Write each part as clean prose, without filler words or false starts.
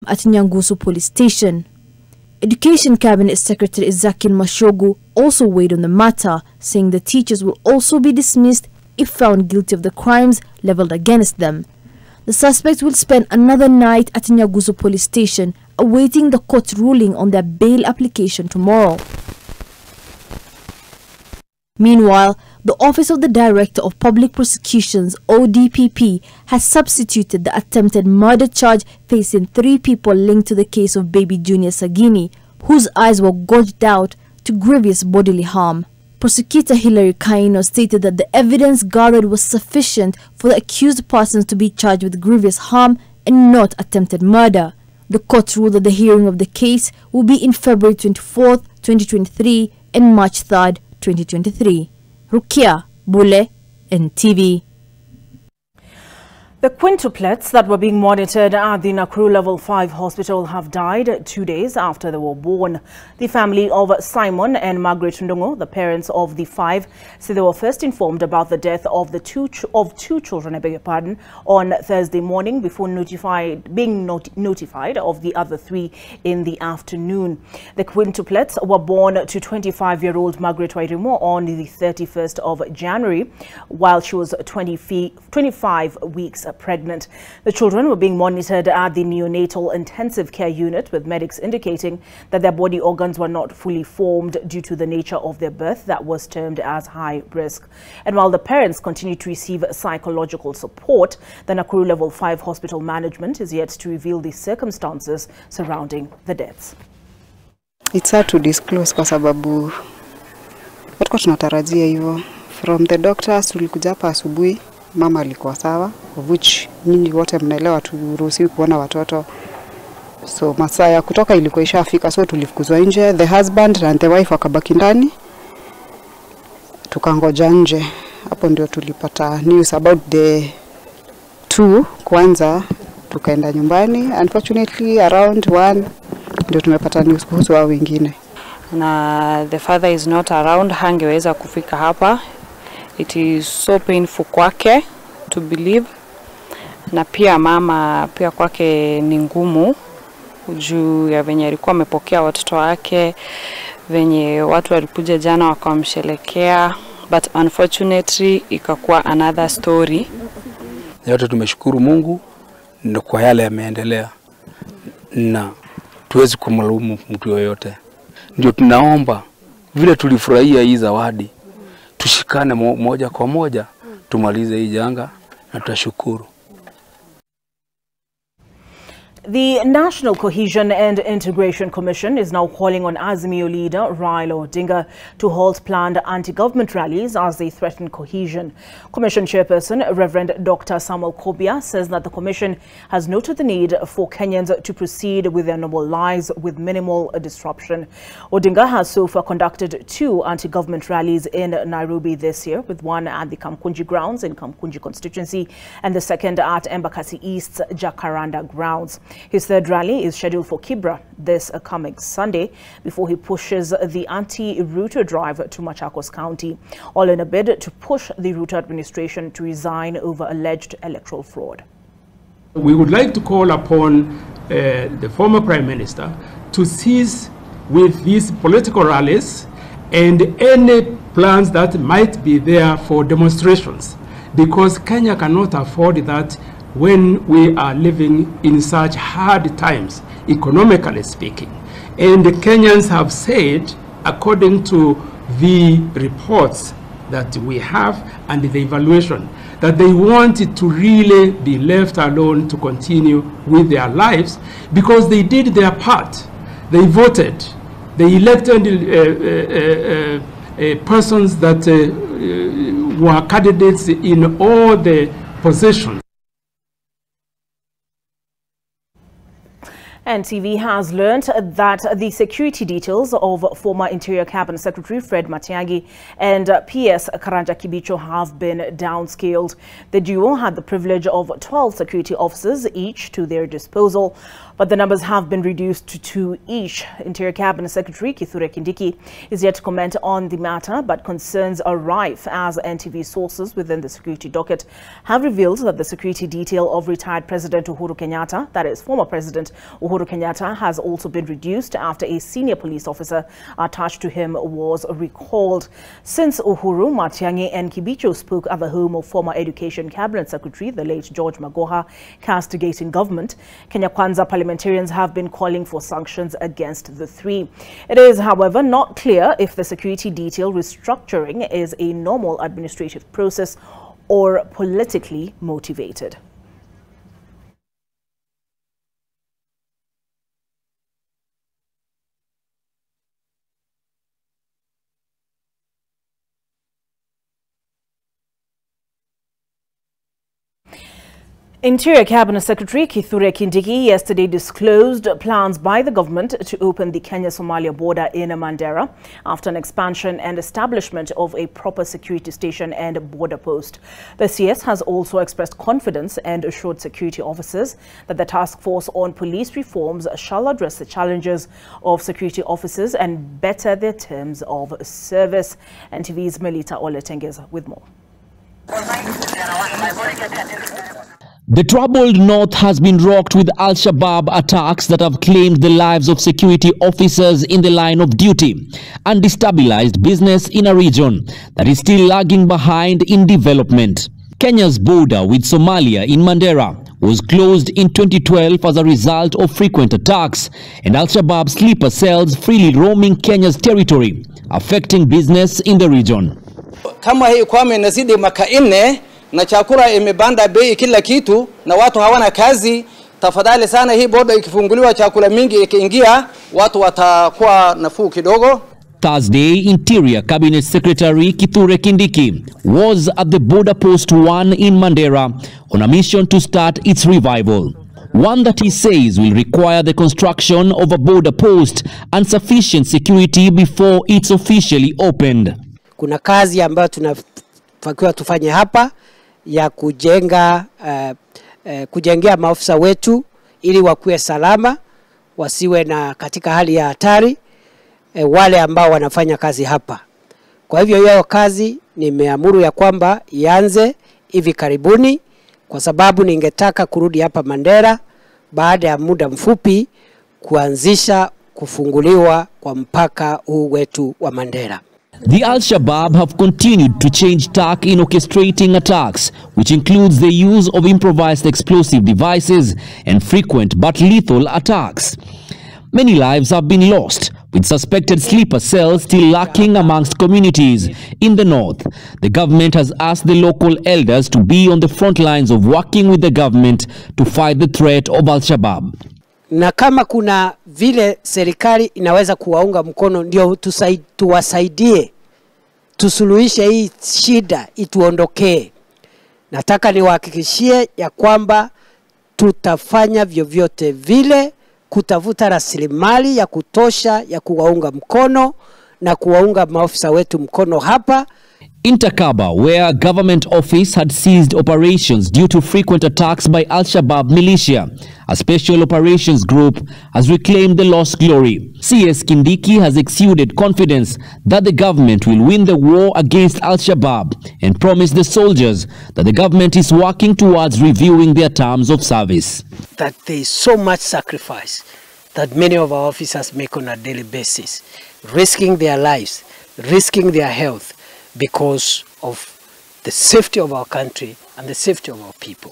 at Nyangusu Police Station. Education Cabinet Secretary Ezekiel Mashogu also weighed on the matter, saying the teachers will also be dismissed if found guilty of the crimes leveled against them. The suspects will spend another night at Nyangusu Police Station, awaiting the court's ruling on their bail application tomorrow. Meanwhile, the Office of the Director of Public Prosecutions, ODPP, has substituted the attempted murder charge facing 3 people linked to the case of baby Junior Sagini, whose eyes were gouged out, to grievous bodily harm. Prosecutor Hilary Kaino stated that the evidence gathered was sufficient for the accused persons to be charged with grievous harm and not attempted murder. The court ruled that the hearing of the case will be in February 24, 2023 and March 3, 2023. Rukia Bule, NTV. The quintuplets that were being monitored at the Nakuru Level 5 hospital have died 2 days after they were born. The family of Simon and Margaret Ndongo, the parents of the 5, say they were first informed about the death of two children, I beg your pardon, on Thursday morning before being notified of the other 3 in the afternoon. The quintuplets were born to 25-year-old Margaret Wairimo on the 31st of January, while she was 25 weeks pregnant. The children were being monitored at the neonatal intensive care unit, with medics indicating that their body organs were not fully formed due to the nature of their birth that was termed as high risk. And while the parents continue to receive psychological support, the Nakuru Level 5 hospital management is yet to reveal the circumstances surrounding the deaths. It's hard to disclose kwa sababu watu tunatarajia hivyo. From the doctors tulikuja hapa asubuhi, mama alikuwa sawa, of which nyinyi wote mnaelewa turuhusiwi kuona watoto. So masaa ya kutoka ilikuwa ishafika, so tulifukuzwa nje. The husband and the wife wakabaki ndani, tukangoja nje. Hapo ndio tulipata news about the 2 kwanza, tukaenda nyumbani. Unfortunately around 1 ndio tumepata news kuhusu wao wengine. Na the father is not around, hangeweza kufika hapa. It is so painful kwake to believe. Na pia mama pia kwake ni ngumu juu ya venye alikuwa amepokea watoto wake, venye watu walikuja jana wakamshelekea, but unfortunately ikakuwa another story. Yote tumeshukuru Mungu ndio kwa yale yameendelea, na tuwezi kumlaumu mtu yoyote. Ndio tunaomba vile tulifurahia hii zawadi, tushikane moja kwa moja tumalize hii janga na tutashukuru. The National Cohesion and Integration Commission is now calling on Azimio leader Raila Odinga to halt planned anti-government rallies as they threaten cohesion. Commission chairperson Reverend Dr. Samuel Kobia says that the commission has noted the need for Kenyans to proceed with their normal lives with minimal disruption. Odinga has so far conducted 2 anti-government rallies in Nairobi this year, with one at the Kamkunji grounds in Kamkunji constituency and the second at Embakasi East's Jacaranda grounds. His 3rd rally is scheduled for Kibra this coming Sunday before he pushes the anti-Ruto drive to Machakos County, all in a bid to push the Ruto administration to resign over alleged electoral fraud. We would like to call upon the former Prime Minister to cease with these political rallies and any plans that might be there for demonstrations, because Kenya cannot afford that when we are living in such hard times, economically speaking. And the Kenyans have said, according to the reports that we have and the evaluation, that they wanted to really be left alone to continue with their lives because they did their part. They voted. They elected persons that were candidates in all the positions. NTV has learned that the security details of former Interior Cabinet Secretary Fred Matiang'i and PS Karanja Kibicho have been downscaled. The duo had the privilege of 12 security officers each to their disposal, but the numbers have been reduced to 2 each. Interior Cabinet Secretary Kithure Kindiki is yet to comment on the matter, but concerns are rife as NTV sources within the security docket have revealed that the security detail of retired President Uhuru Kenyatta, that is former President Uhuru Kenyatta, has also been reduced after a senior police officer attached to him was recalled. Since Uhuru, Matiang'i and Kibicho spoke at the home of former Education Cabinet Secretary, the late George Magoha, castigating government, Kenya Kwanza parliamentarians have been calling for sanctions against the three. It is, however, not clear if the security detail restructuring is a normal administrative process or politically motivated. Interior Cabinet Secretary Kithure Kindiki yesterday disclosed plans by the government to open the Kenya-Somalia border in Mandera after an expansion and establishment of a proper security station and border post. The CS has also expressed confidence and assured security officers that the task force on police reforms shall address the challenges of security officers and better their terms of service. NTV's Melita Oletenges with more. The troubled north has been rocked with Al-Shabaab attacks that have claimed the lives of security officers in the line of duty and destabilized business in a region that is still lagging behind in development. Kenya's border with Somalia in Mandera was closed in 2012 as a result of frequent attacks and Al-Shabaab sleeper cells freely roaming Kenya's territory, affecting business in the region. Kama hii kwame inazidi maka 4 na chakula imebanda bei kila kitu na watu hawana kazi, tafadhali sana hii border ikifunguliwa chakula mingi ikiingia watu watakuwa nafuu kidogo. Thursday, Interior Cabinet Secretary Kithure Kindiki was at the border post 1 in Mandera on a mission to start its revival. One that he says will require the construction of a border post and sufficient security before it's officially opened. Kuna kazi ambayo tunafakiwa tufanye hapa ya kujengea maofisa wetu ili wakuwe salama, wasiwe na katika hali ya hatari wale ambao wanafanya kazi hapa. Kwa hivyo hiyo kazi nimeamuru ya kwamba ianze hivi karibuni, kwa sababu ningetaka kurudi hapa Mandera baada ya muda mfupi kuanzisha kufunguliwa kwa mpaka huu wetu wa Mandera. The Al-Shabaab have continued to change tack in orchestrating attacks, which includes the use of improvised explosive devices and frequent but lethal attacks. Many lives have been lost, with suspected sleeper cells still lacking amongst communities in the north. The government has asked the local elders to be on the front lines of working with the government to fight the threat of Al-Shabaab. Na kama kuna vile serikali inaweza kuwaunga mkono ndio tuwasaidie tusuluhishe hii shida ituondokee. Nataka niwahakikishie ya kwamba tutafanya vyovyote vile kutafuta rasilimali ya kutosha ya kuwaunga mkono na kuwaunga maofisa wetu mkono hapa. In Takaba, where a government office had ceased operations due to frequent attacks by Al-Shabaab militia, a special operations group has reclaimed the lost glory. CS Kindiki has exuded confidence that the government will win the war against Al-Shabaab and promised the soldiers that the government is working towards reviewing their terms of service. That there is so much sacrifice that many of our officers make on a daily basis, risking their lives, risking their health, because of the safety of our country and the safety of our people.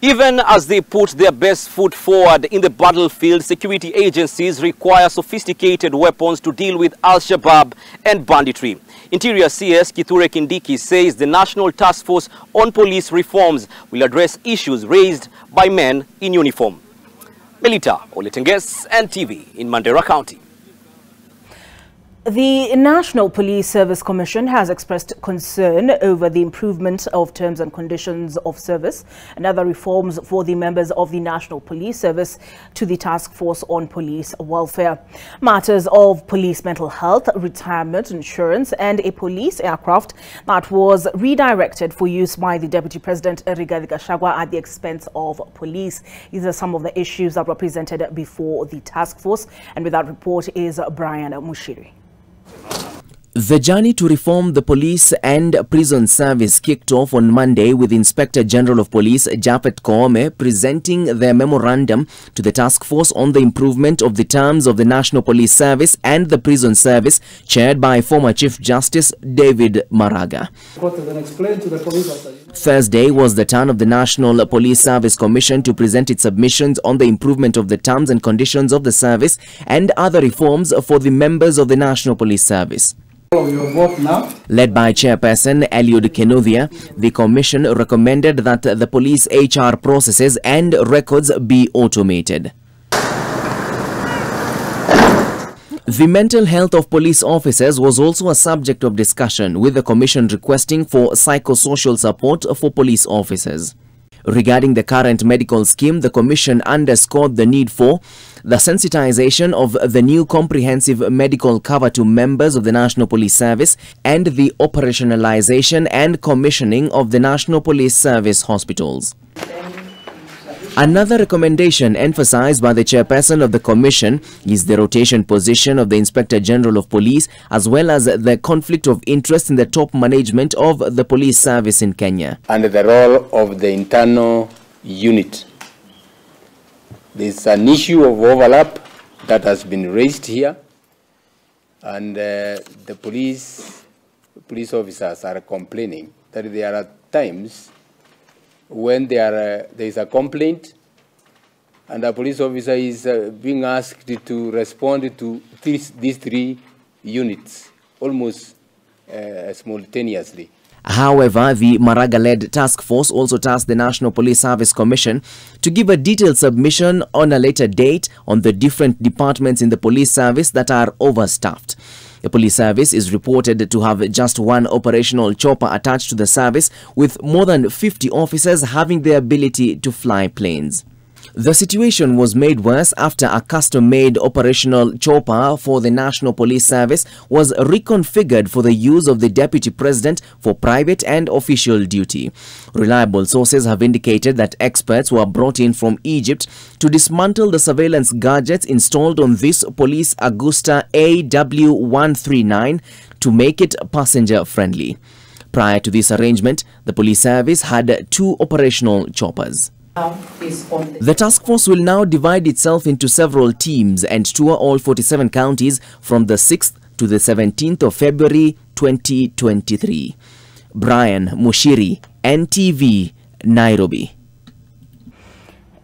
Even as they put their best foot forward in the battlefield, security agencies require sophisticated weapons to deal with Al-Shabaab and banditry. Interior CS Kithure Kindiki says the National Task Force on Police Reforms will address issues raised by men in uniform. Melita Oletenges, NTV in Mandera County. The National Police Service Commission has expressed concern over the improvement of terms and conditions of service and other reforms for the members of the National Police Service to the Task Force on Police Welfare. Matters of police mental health, retirement, insurance and a police aircraft that was redirected for use by the Deputy President Rigathi Gachagua at the expense of police. These are some of the issues that were presented before the task force, and with that report is Brian Mushiri. The journey to reform the police and prison service kicked off on Monday with Inspector General of Police Japhet Koome presenting their memorandum to the task force on the improvement of the terms of the National Police Service and the prison service, chaired by former Chief Justice David Maraga. Thursday was the turn of the National Police Service Commission to present its submissions on the improvement of the terms and conditions of the service and other reforms for the members of the National Police Service. Led by Chairperson Eliud Kenuthia, the Commission recommended that the police HR processes and records be automated. The mental health of police officers was also a subject of discussion, with the Commission requesting for psychosocial support for police officers. Regarding the current medical scheme, the Commission underscored the need for the sensitization of the new comprehensive medical cover to members of the National Police Service and the operationalization and commissioning of the National Police Service hospitals. Another recommendation emphasized by the chairperson of the Commission is the rotation position of the Inspector General of Police, as well as the conflict of interest in the top management of the police service in Kenya. And the role of the internal unit. There's an issue of overlap that has been raised here, and the police officers are complaining that there are times when there is a complaint and a police officer is being asked to respond to these three units almost simultaneously. However, the Maraga-led task force also tasked the National Police Service Commission to give a detailed submission on a later date on the different departments in the police service that are overstaffed. The police service is reported to have just one operational chopper attached to the service, with more than 50 officers having the ability to fly planes. The situation was made worse after a custom-made operational chopper for the National Police Service was reconfigured for the use of the Deputy President for private and official duty. Reliable sources have indicated that experts were brought in from Egypt to dismantle the surveillance gadgets installed on this Police Augusta AW139 to make it passenger-friendly. Prior to this arrangement, the police service had 2 operational choppers. The task force will now divide itself into several teams and tour all 47 counties from the 6th to the 17th of February 2023. Brian Mushiri, NTV, Nairobi.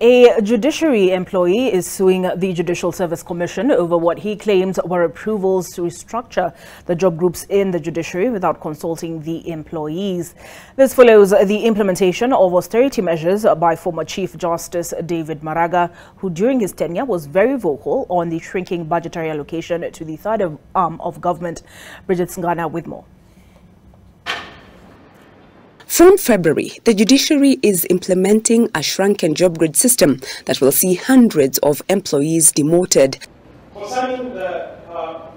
A judiciary employee is suing the Judicial Service Commission over what he claims were approvals to restructure the job groups in the judiciary without consulting the employees. This follows the implementation of austerity measures by former Chief Justice David Maraga, who during his tenure was very vocal on the shrinking budgetary allocation to the third arm of government. Bridget Singana with more. From February, the judiciary is implementing a shrunken job grade system that will see hundreds of employees demoted. Concerning the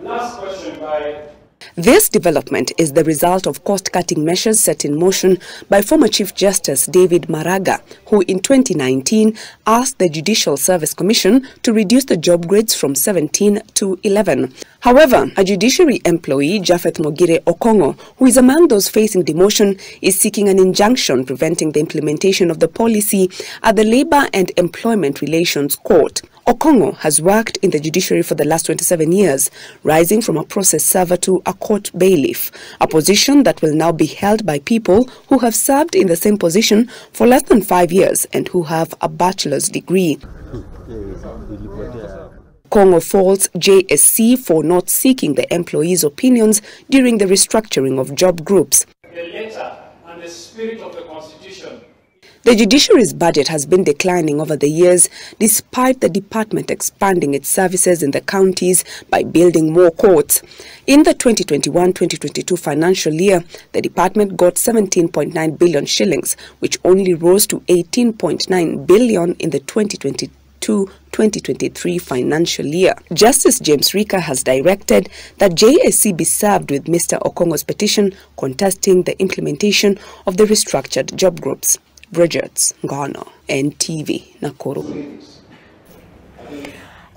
last question by... This development is the result of cost-cutting measures set in motion by former Chief Justice David Maraga, who in 2019 asked the Judicial Service Commission to reduce the job grades from 17 to 11. However, a judiciary employee, Japhet Mogire Okongo, who is among those facing demotion, is seeking an injunction preventing the implementation of the policy at the Labour and Employment Relations Court. Okongo has worked in the judiciary for the last 27 years, rising from a process server to a court bailiff, a position that will now be held by people who have served in the same position for less than 5 years and who have a bachelor's degree. Okongo faults JSC for not seeking the employees' opinions during the restructuring of job groups. The letter and the spirit of the Constitution. The judiciary's budget has been declining over the years, despite the department expanding its services in the counties by building more courts. In the 2021-2022 financial year, the department got 17.9 billion shillings, which only rose to 18.9 billion in the 2022-2023 financial year. Justice James Rika has directed that JSC be served with Mr. Okongo's petition contesting the implementation of the restructured job groups. Bridget Ngano, NTV, Nakuru.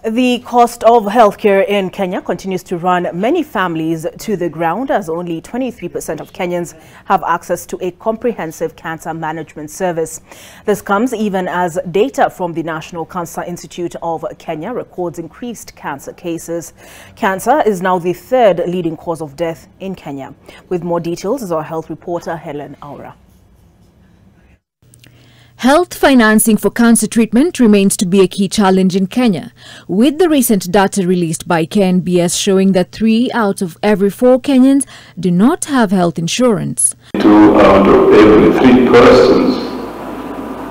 The cost of healthcare in Kenya continues to run many families to the ground, as only 23% of Kenyans have access to a comprehensive cancer management service. This comes even as data from the National Cancer Institute of Kenya records increased cancer cases. Cancer is now the third leading cause of death in Kenya. With more details is our health reporter Helen Aura. Health financing for cancer treatment remains to be a key challenge in Kenya, with the recent data released by KNBS showing that 3 out of every 4 Kenyans do not have health insurance. 2 out of every 3 persons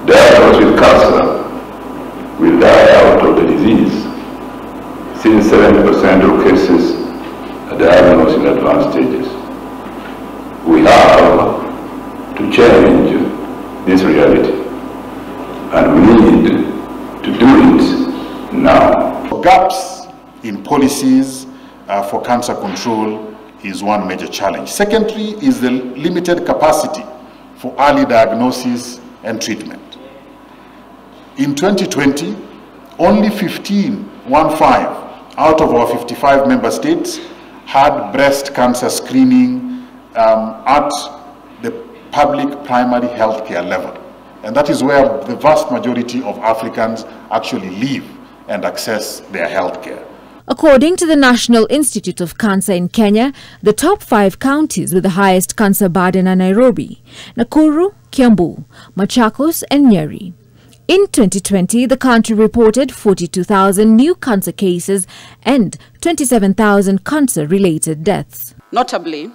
diagnosed with cancer will die out of the disease, since 70% of cases are diagnosed in advanced stages. We have to change this reality, and we need to do it now. Gaps in policies for cancer control is one major challenge. Secondly is the limited capacity for early diagnosis and treatment. In 2020, only 15 out of our 55 member states had breast cancer screening at the public primary health care level. And that is where the vast majority of Africans actually live and access their health care. According to the National Institute of Cancer in Kenya, the top 5 counties with the highest cancer burden are Nairobi, Nakuru, Kiambu, Machakos and Nyeri. In 2020, the country reported 42,000 new cancer cases and 27,000 cancer-related deaths. Notably,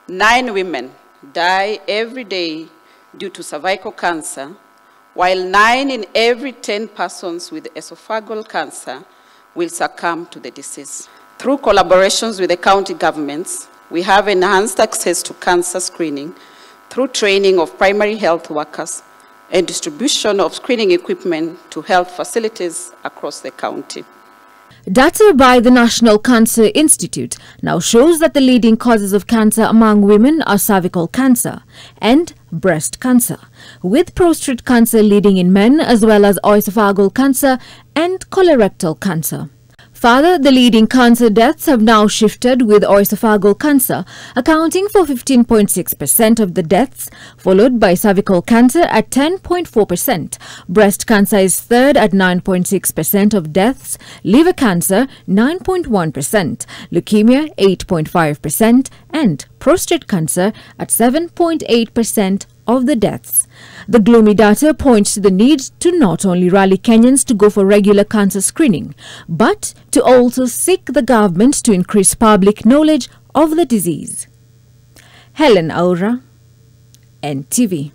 9 women die every day due to cervical cancer, while 9 in every 10 persons with esophageal cancer will succumb to the disease. Through collaborations with the county governments, we have enhanced access to cancer screening through training of primary health workers and distribution of screening equipment to health facilities across the county. Data by the National Cancer Institute now shows that the leading causes of cancer among women are cervical cancer and breast cancer, with prostate cancer leading in men as well as esophageal cancer and colorectal cancer. Further, the leading cancer deaths have now shifted, with esophageal cancer accounting for 15.6% of the deaths, followed by cervical cancer at 10.4%. Breast cancer is third at 9.6% of deaths, liver cancer 9.1%, leukemia 8.5%, and prostate cancer at 7.8% of the deaths. The gloomy data points to the need to not only rally Kenyans to go for regular cancer screening, but to also seek the government to increase public knowledge of the disease. Helen Aura, NTV.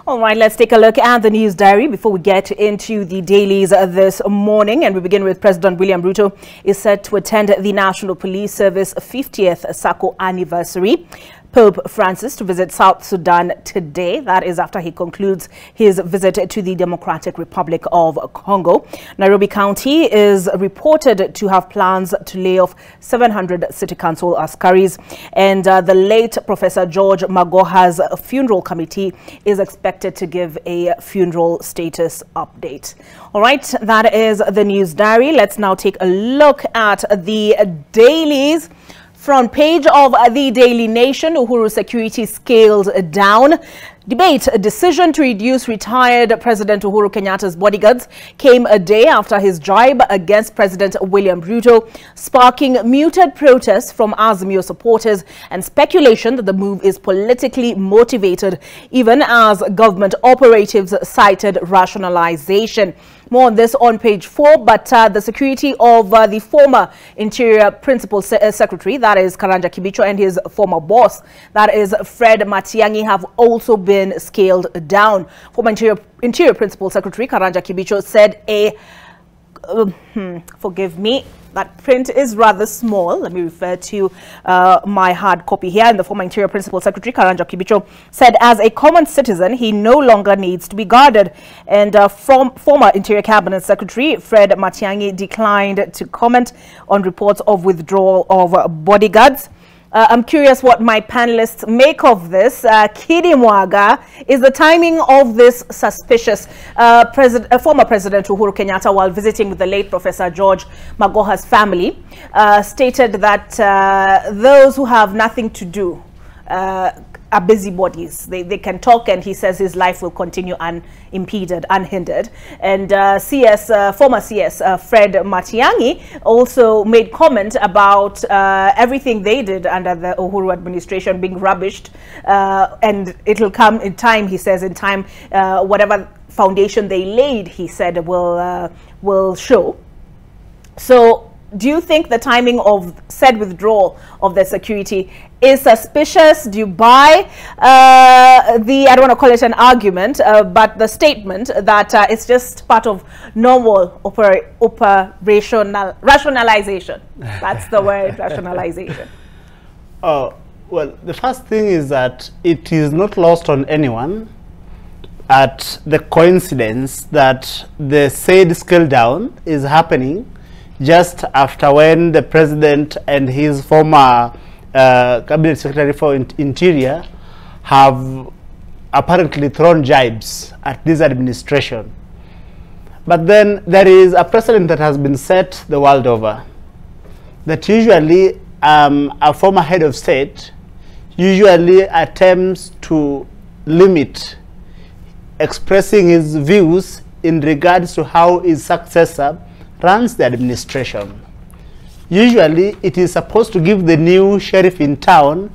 All right, let's take a look at the news diary before we get into the dailies this morning. And we begin with President William Ruto is set to attend the National Police Service 50th SACCO anniversary. Pope Francis to visit South Sudan today. That is after he concludes his visit to the Democratic Republic of Congo. Nairobi County is reported to have plans to lay off 700 City Council askaris. And the late Professor George Magoha's funeral committee is expected to give a funeral status update. All right, that is the news diary. Let's now take a look at the dailies. Front page of the Daily Nation, Uhuru security scaled down. Debate, a decision to reduce retired President Uhuru Kenyatta's bodyguards came a day after his jibe against President William Ruto, sparking muted protests from Azimio supporters and speculation that the move is politically motivated, even as government operatives cited rationalization. More on this on page 4, but the security of the former Interior Principal Secretary, that is Karanja Kibicho, and his former boss, that is Fred Matiang'i, have also been scaled down. Former Interior Principal Secretary Karanja Kibicho said forgive me, that print is rather small. Let me refer to my hard copy here. And the former Interior Principal Secretary, Karanja Kibicho, said as a common citizen, he no longer needs to be guarded. And former Interior Cabinet Secretary, Fred Matiang'i, declined to comment on reports of withdrawal of bodyguards. I'm curious what my panelists make of this. Kidi Mwaga, is the timing of this suspicious? Former President Uhuru Kenyatta, while visiting with the late Professor George Magoha's family, stated that those who have nothing to do are busybodies. They can talk, and he says his life will continue unimpeded, unhindered. And former CS Fred Matiang'i also made comment about everything they did under the Uhuru administration being rubbished, and it'll come in time, he says, in time, whatever foundation they laid, he said, will show. So do you think the timing of said withdrawal of the security is suspicious? Do you buy I don't want to call it an argument, but the statement that it's just part of normal rationalization? That's the word, rationalization. Well, the first thing is that it is not lost on anyone at the coincidence that the said scale down is happening just after when the president and his former cabinet secretary for Interior have apparently thrown jibes at this administration. But then there is a precedent that has been set the world over, that usually a former head of state usually attempts to limit expressing his views in regards to how his successor runs the administration. Usually, it is supposed to give the new sheriff in town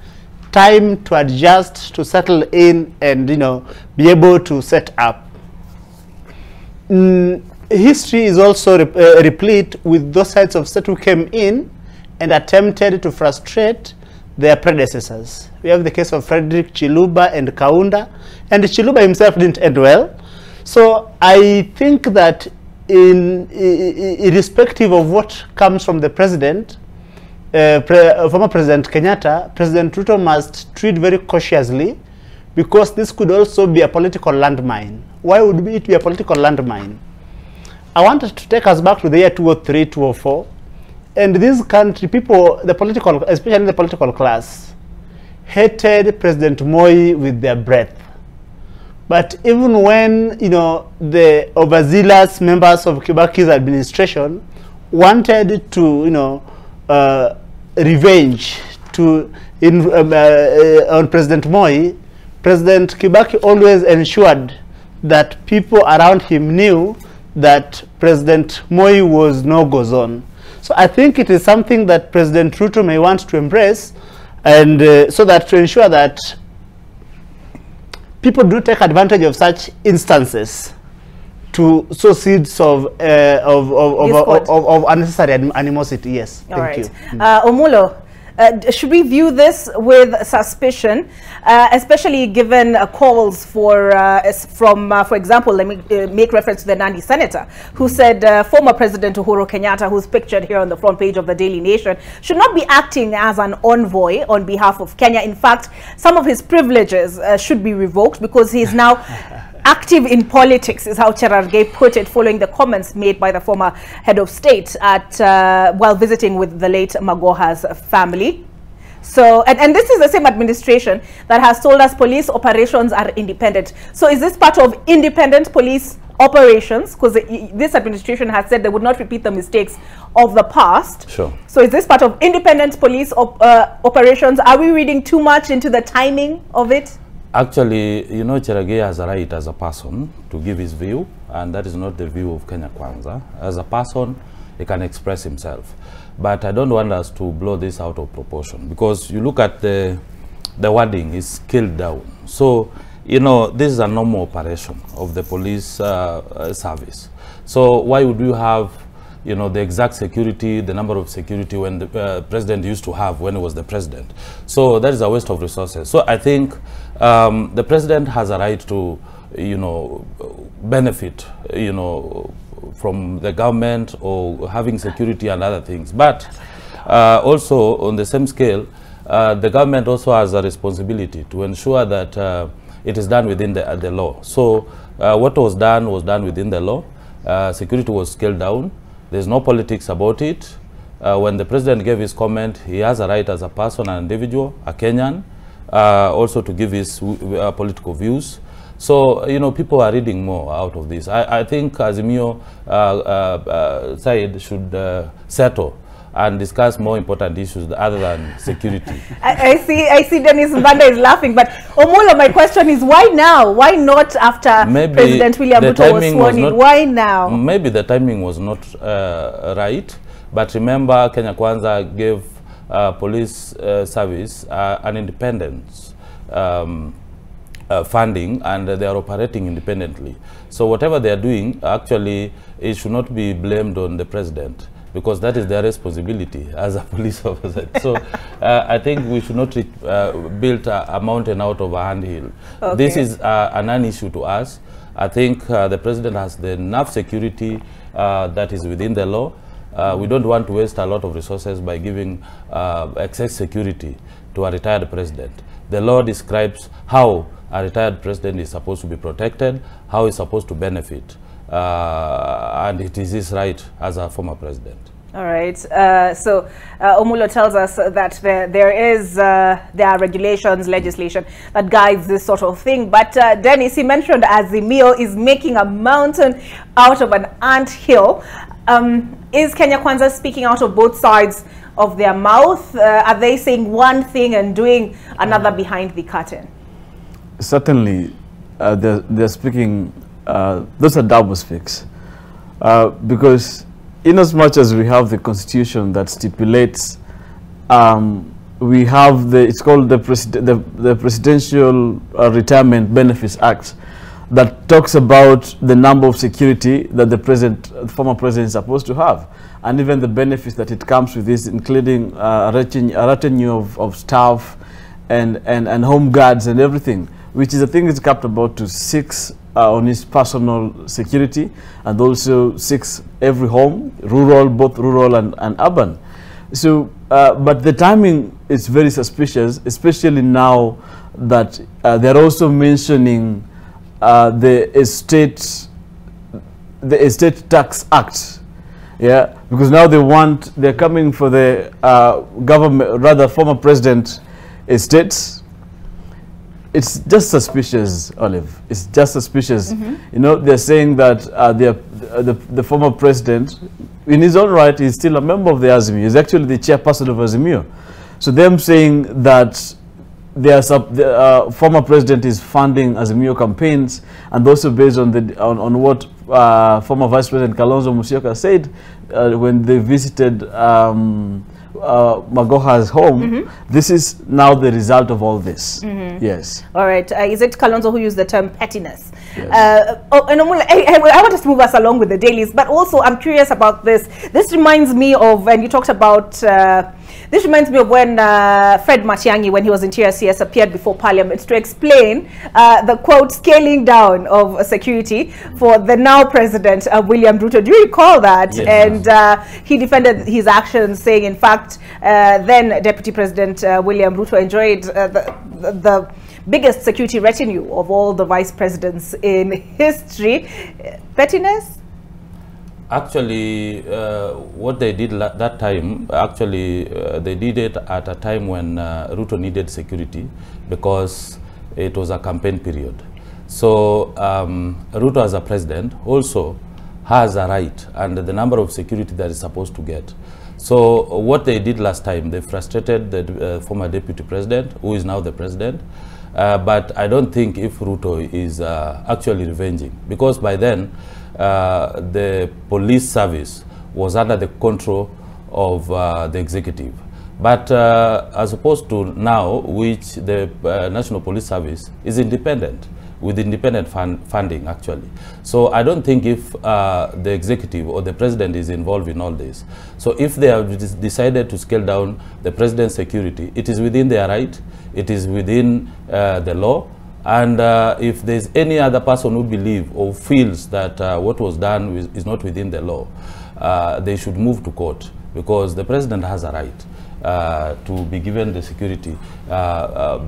time to adjust, to settle in, and be able to set up. History is also replete with those heads of state who came in and attempted to frustrate their predecessors. We have the case of Frederick Chiluba and Kaunda, and Chiluba himself didn't end well. So I think that irrespective of what comes from the president, former President Kenyatta, President Ruto must treat very cautiously, because this could also be a political landmine. Why would it be a political landmine? I wanted to take us back to the year 2003, 2004, and this country, people, especially the political class, hated President Moi with their breath. But even when, the overzealous members of Kibaki's administration wanted to, revenge on President Moi, President Kibaki always ensured that people around him knew that President Moi was no-go zone. So I think it is something that President Ruto may want to embrace, and so that to ensure that people do take advantage of such instances to sow seeds of unnecessary animosity. Yes, thank you. Omulo, should we view this with suspicion, especially given calls for example, let me make reference to the Nandi senator, who said former President Uhuru Kenyatta, who's pictured here on the front page of the Daily Nation, should not be acting as an envoy on behalf of Kenya. In fact, some of his privileges should be revoked, because he is now active in politics, is how Cherargei put it, following the comments made by the former head of state while visiting with the late Magoha's family. So, and this is the same administration that has told us police operations are independent. So is this part of independent police operations? Because this administration has said they would not repeat the mistakes of the past. Sure. So is this part of independent police operations? Are we reading too much into the timing of it? Actually, Cherargei has a right as a person to give his view, and that is not the view of Kenya Kwanza. As a person, he can express himself. But I don't want us to blow this out of proportion, because you look at the wording is scaled down. So you know, this is a normal operation of the police service. So why would you have, you know, the exact security, the number of security when the president used to have when he was the president? So that is a waste of resources. So I think the president has a right to, you know, benefit, you know, from the government or having security and other things. But also on the same scale, the government also has a responsibility to ensure that it is done within the law. So what was done within the law. Security was scaled down. There's no politics about it. When the president gave his comment, he has a right as a person, an individual, a Kenyan, also to give his political views. So, you know, people are reading more out of this. I think Azimio side should settle and discuss more important issues other than security. I see Dennis Mbanda is laughing, but Omolo, my question is, why now? Why not after maybe President William Ruto was sworn in? Why now? Maybe the timing was not right, but remember Kenya Kwanza gave police service an independence funding, and they are operating independently. So whatever they are doing, actually, it should not be blamed on the president, because that is their responsibility as a police officer. So I think we should not build a mountain out of a anthill. Okay. This is a non-issue to us. I think the president has enough security that is within the law. We don't want to waste a lot of resources by giving excess security to a retired president. The law describes how a retired president is supposed to be protected, how he's supposed to benefit. And it is his right as a former president. All right. So Omulo tells us that there are regulations, legislation that guides this sort of thing. But Dennis, he mentioned Azimio is making a mountain out of an anthill. Is Kenya Kwanza speaking out of both sides of their mouth? Are they saying one thing and doing another behind the curtain? Certainly, they're speaking. Those are double speaks, because in as much as we have the constitution that stipulates, we have it's called the Presidential Retirement Benefits Act, that talks about the number of security that the former president is supposed to have, and even the benefits that it comes with this, including a retinue of staff and home guards and everything, which is, I think, is capped about to 6 on his personal security, and also 6 every home, rural, both rural and urban. So, but the timing is very suspicious, especially now that they're also mentioning the Estate Tax Act. Yeah, because now they're coming for the government, rather former president estates. It's just suspicious, Olive. It's just suspicious. You know, they're saying that the former president, in his own right, is still a member of the Azimio. He's actually the chairperson of Azimio. So them saying that the former president is funding Azimio campaigns, and also based on what former Vice President Kalonzo Musyoka said when they visited Magoha's home, this is now the result of all this. Yes. All right. Is it Kalonzo who used the term pettiness? Yes. And I want us to move us along with the dailies, but also I'm curious about this. This reminds me of, and you talked about, this reminds me of when Fred Matiang'i, when he was Interior CS, appeared before Parliament to explain the, quote, scaling down of security for the now President William Ruto. Do you recall that? Yes. And he defended his actions, saying, in fact, then Deputy President William Ruto enjoyed the biggest security retinue of all the vice presidents in history. Pettiness? Actually, what they did that time, actually, they did it at a time when Ruto needed security, because it was a campaign period. So Ruto as a president also has a right and the number of security that is supposed to get. So what they did last time, they frustrated the former deputy president, who is now the president. But I don't think if Ruto is actually revenging, because by then the police service was under the control of the executive. But as opposed to now, which the National Police Service is independent. with independent funding, actually. So I don't think if the executive or the president is involved in all this. So if they have decided to scale down the president's security, it is within their right, it is within the law, and if there's any other person who believes or feels that what was done is not within the law, they should move to court, because the president has a right to be given the security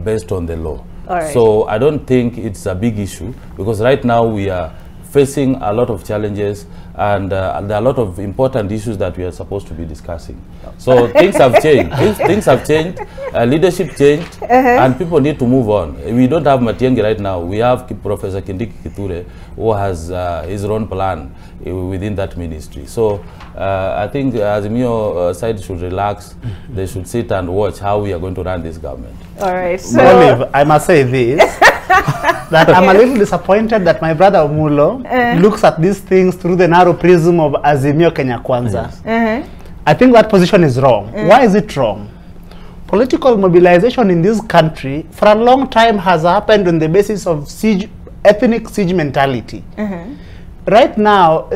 based on the law. Right. So I don't think it's a big issue, because right now we are facing a lot of challenges, and there are a lot of important issues that we are supposed to be discussing. So things have changed. Things have changed, leadership changed, and people need to move on. We don't have Matiang'i right now. We have Professor Kindiki Kithure, who has his own plan within that ministry. So I think Azimio side should relax. They should sit and watch how we are going to run this government. All right. So Olive, I must say this, that I'm a little disappointed that my brother Mulo looks at these things through the narrow prism of Azimio Kenya Kwanza. Yes. I think that position is wrong. Why is it wrong? Political mobilization in this country for a long time has happened on the basis of siege, ethnic siege mentality. Right now,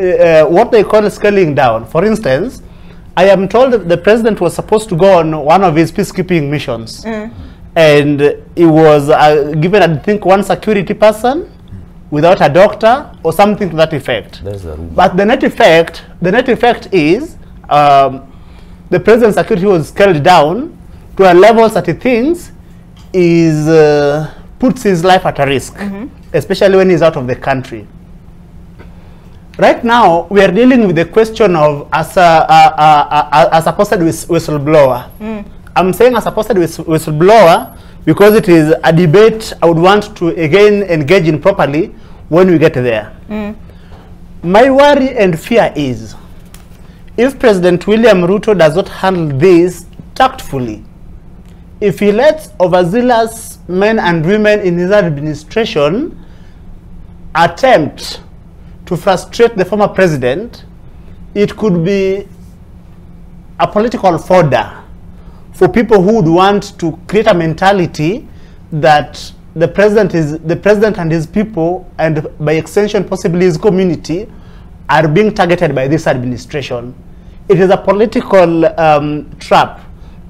what they call scaling down, for instance, I am told that the president was supposed to go on one of his peacekeeping missions. And he was given, I think, one security person without a doctor or something to that effect. But the net effect is the president's security was scaled down to a level that he thinks is puts his life at a risk, especially when he's out of the country. Right now, we are dealing with the question of as a supposed whistleblower. I'm saying as a supposed whistleblower because it is a debate I would want to again engage in properly when we get there. My worry and fear is, if President William Ruto does not handle this tactfully, if he lets overzealous men and women in his administration attempt to frustrate the former president, it could be a political fodder for people who would want to create a mentality that the president and his people, and by extension possibly his community, are being targeted by this administration. It is a political trap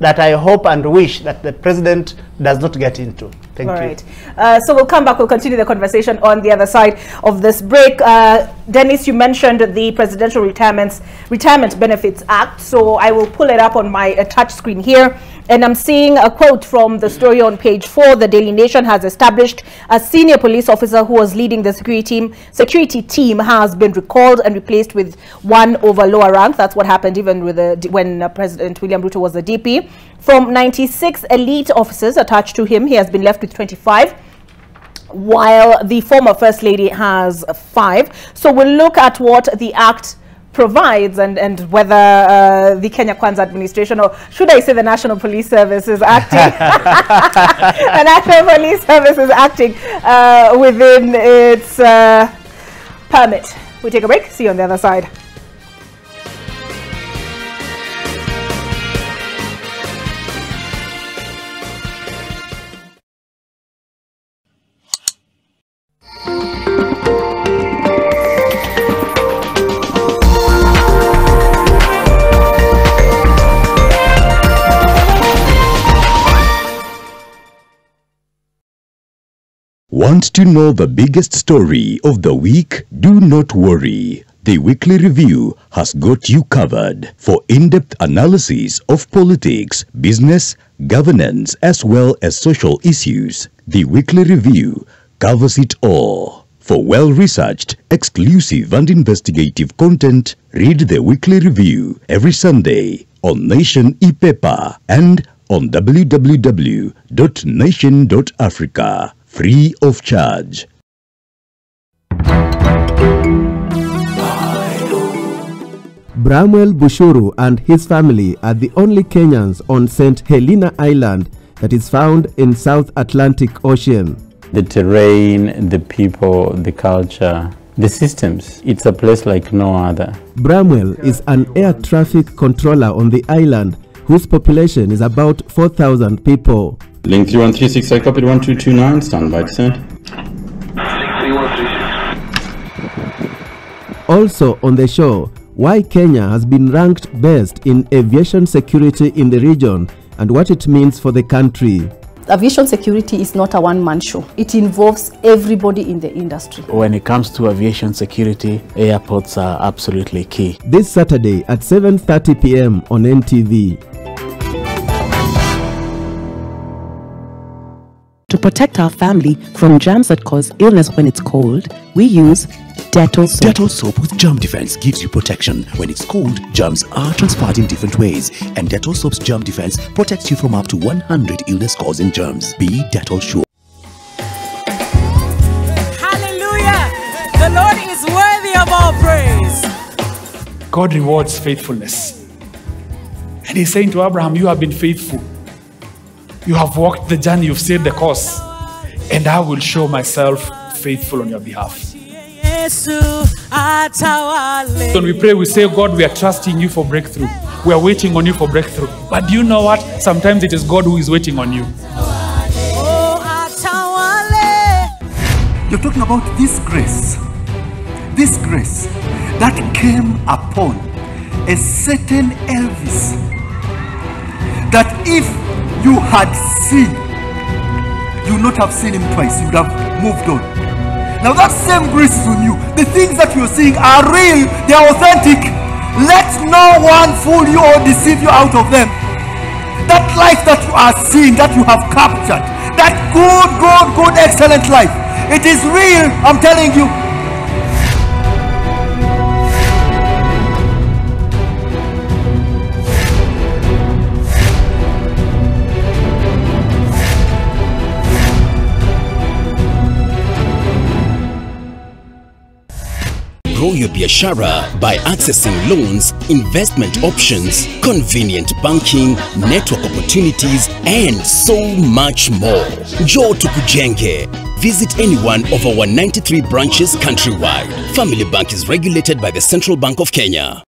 that I hope and wish that the president does not get into. Thank you. All right. So we'll come back. We'll continue the conversation on the other side of this break. Dennis, you mentioned the Presidential Retirement Benefits Act. So I will pull it up on my touch screen here. And I'm seeing a quote from the story on page 4. The Daily Nation has established a senior police officer who was leading the security team has been recalled and replaced with one over lower rank. That's what happened even with when President William Ruto was the DP. From 96 elite officers attached to him, he has been left with 25, while the former First Lady has 5. So we'll look at what the Act provides and whether the Kenya Kwanza administration, or should I say the National Police Service, is acting the National Police Service is acting within its permit. We take a break. See you on the other side. Want to know the biggest story of the week? Do not worry. The Weekly Review has got you covered for in-depth analysis of politics, business, governance, as well as social issues. The Weekly Review covers it all. For well-researched, exclusive and investigative content, read the Weekly Review every Sunday on Nation e-paper and on www.nation.africa. Free of charge. Bramwell Bushuru and his family are the only Kenyans on St. Helena Island that is found in South Atlantic Ocean. The terrain, the people, the culture, the systems. It's a place like no other. Bramwell is an air traffic controller on the island whose population is about 4,000 people. Link 3136, I copied 1229, stand by to send. Also on the show, why Kenya has been ranked best in aviation security in the region and what it means for the country. Aviation security is not a one-man show. It involves everybody in the industry. When it comes to aviation security, airports are absolutely key. This Saturday at 7:30 p.m. on NTV. To protect our family from germs that cause illness when it's cold, we use Dettol soap. Dettol soap with germ defense gives you protection. When it's cold, germs are transferred in different ways, and Dettol soap's germ defense protects you from up to 100 illness-causing germs. Be Dettol sure. Hallelujah! The Lord is worthy of all praise. God rewards faithfulness. And he's saying to Abraham, you have been faithful. You have walked the journey, you've stayed the course, and I will show myself faithful on your behalf. When we pray, we say, God, we are trusting you for breakthrough. We are waiting on you for breakthrough. But do you know what? Sometimes it is God who is waiting on you. You're talking about this grace that came upon a certain Elvis, that if you had seen, you would not have seen him twice, you would have moved on. Now that same grace is on you. The things that you're seeing are real, they are authentic. Let no one fool you or deceive you out of them. That life that you are seeing, that you have captured, that good, excellent life, it is real, I'm telling you. Grow your biashara by accessing loans, investment options, convenient banking, network opportunities, and so much more. Njoo tukujenge. Visit any one of our 93 branches countrywide. Family Bank is regulated by the Central Bank of Kenya.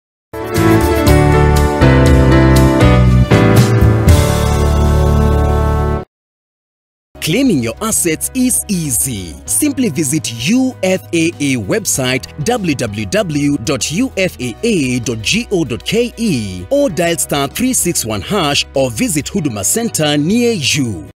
Claiming your assets is easy. Simply visit UFAA website www.ufaa.go.ke or dial *361# or visit Huduma Center near you.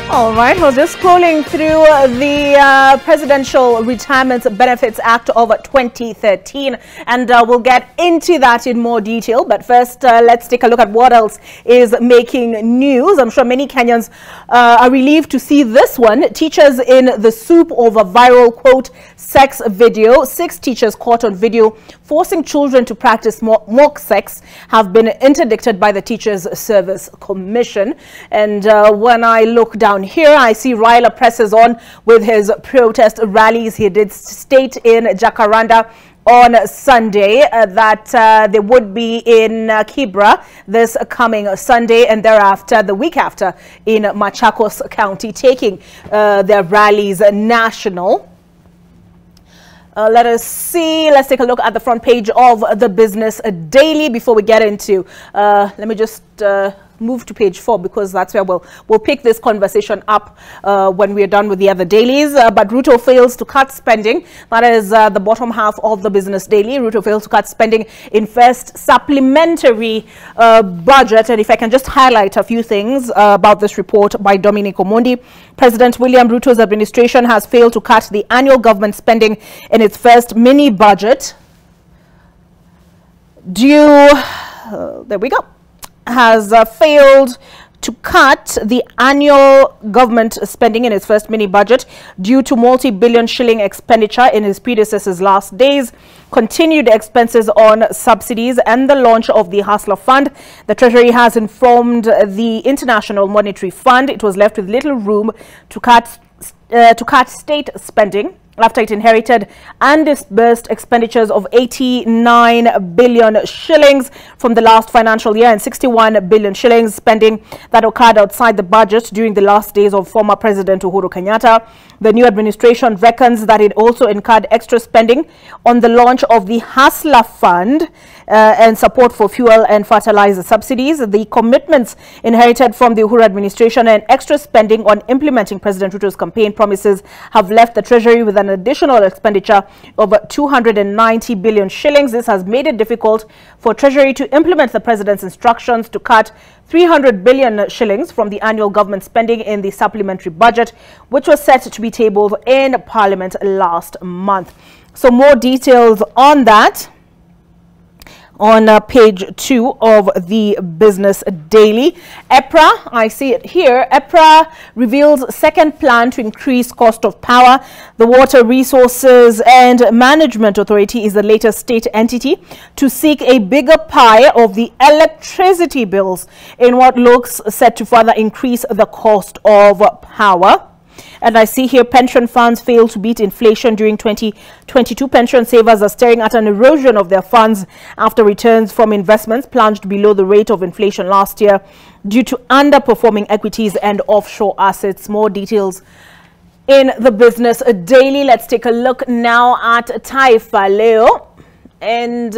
All right, well, just scrolling through the Presidential Retirement Benefits Act of 2013, and we'll get into that in more detail. But first, let's take a look at what else is making news. I'm sure many Kenyans are relieved to see this one. Teachers in the soup over viral, quote, sex video. 6 teachers caught on video forcing children to practice mock sex have been interdicted by the Teachers Service Commission. And when I look down here, I see Raila presses on with his protest rallies. He did state in Jacaranda on Sunday that they would be in Kibra this coming Sunday, and thereafter, the week after, in Machakos County, taking their rallies national. Let us see. Let's take a look at the front page of the Business Daily before we get into. Let me just move to page 4 because that's where we'll pick this conversation up when we're done with the other dailies. But Ruto fails to cut spending. That is the bottom half of the Business Daily. Ruto fails to cut spending in first supplementary budget. And if I can just highlight a few things about this report by Dominic Omondi. President William Ruto's administration has failed to cut the annual government spending in its first mini budget there we go. Has failed to cut the annual government spending in its first mini budget due to multi-billion shilling expenditure in his predecessor's last days, continued expenses on subsidies, and the launch of the Hustler Fund. The Treasury has informed the International Monetary Fund it was left with little room to cut state spending after it inherited undisbursed expenditures of 89 billion shillings from the last financial year and 61 billion shillings spending that occurred outside the budget during the last days of former President Uhuru Kenyatta. The new administration reckons that it also incurred extra spending on the launch of the Hustler Fund and support for fuel and fertilizer subsidies. The commitments inherited from the Uhuru administration and extra spending on implementing President Ruto's campaign promises have left the Treasury with an additional expenditure of 290 billion shillings. This has made it difficult for Treasury to implement the President's instructions to cut 300 billion shillings from the annual government spending in the supplementary budget, which was set to be tabled in Parliament last month. So more details on that on page 2 of the Business Daily. EPRA, I see it here, EPRA reveals second plan to increase cost of power. The Water Resources and Management Authority is the latest state entity to seek a bigger pie of the electricity bills in what looks set to further increase the cost of power. And I see here pension funds failed to beat inflation during 2022. Pension savers are staring at an erosion of their funds after returns from investments plunged below the rate of inflation last year due to underperforming equities and offshore assets. More details in the Business Daily. Let's take a look now at Taifa Leo. And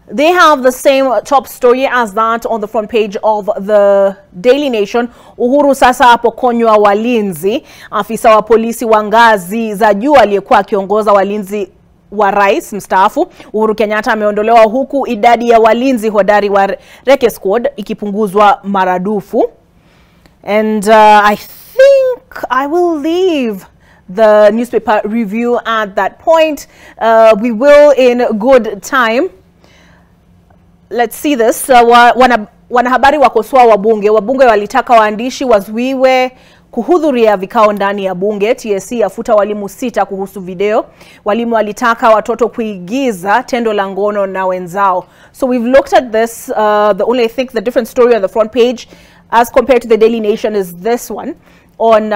they have the same top story as that on the front page of the Daily Nation. Uhuru sasa apokonywa walinzi. Afisa wa polisi wa ngazi za juu aliyekuwa akiongoza walinzi wa rais mstaafu Uhuru Kenyatta ameondolewa huku idadi ya walinzi hodari wa Reke Squad ikipunguzwa maradufu. And I think I will leave the newspaper review at that point. We will in good time. Let's see this. Wanahabari wakosoa wabunge. Wabunge walitaka waandishi wazuiwe kuhudhuria vikao ndani ya bunge. TSC yafuta walimu 6 kuhusu video. Walimu walitaka watoto kuigiza tendo la ngono na wenzao. So we've looked at this. I think the different story on the front page as compared to the Daily Nation is this one on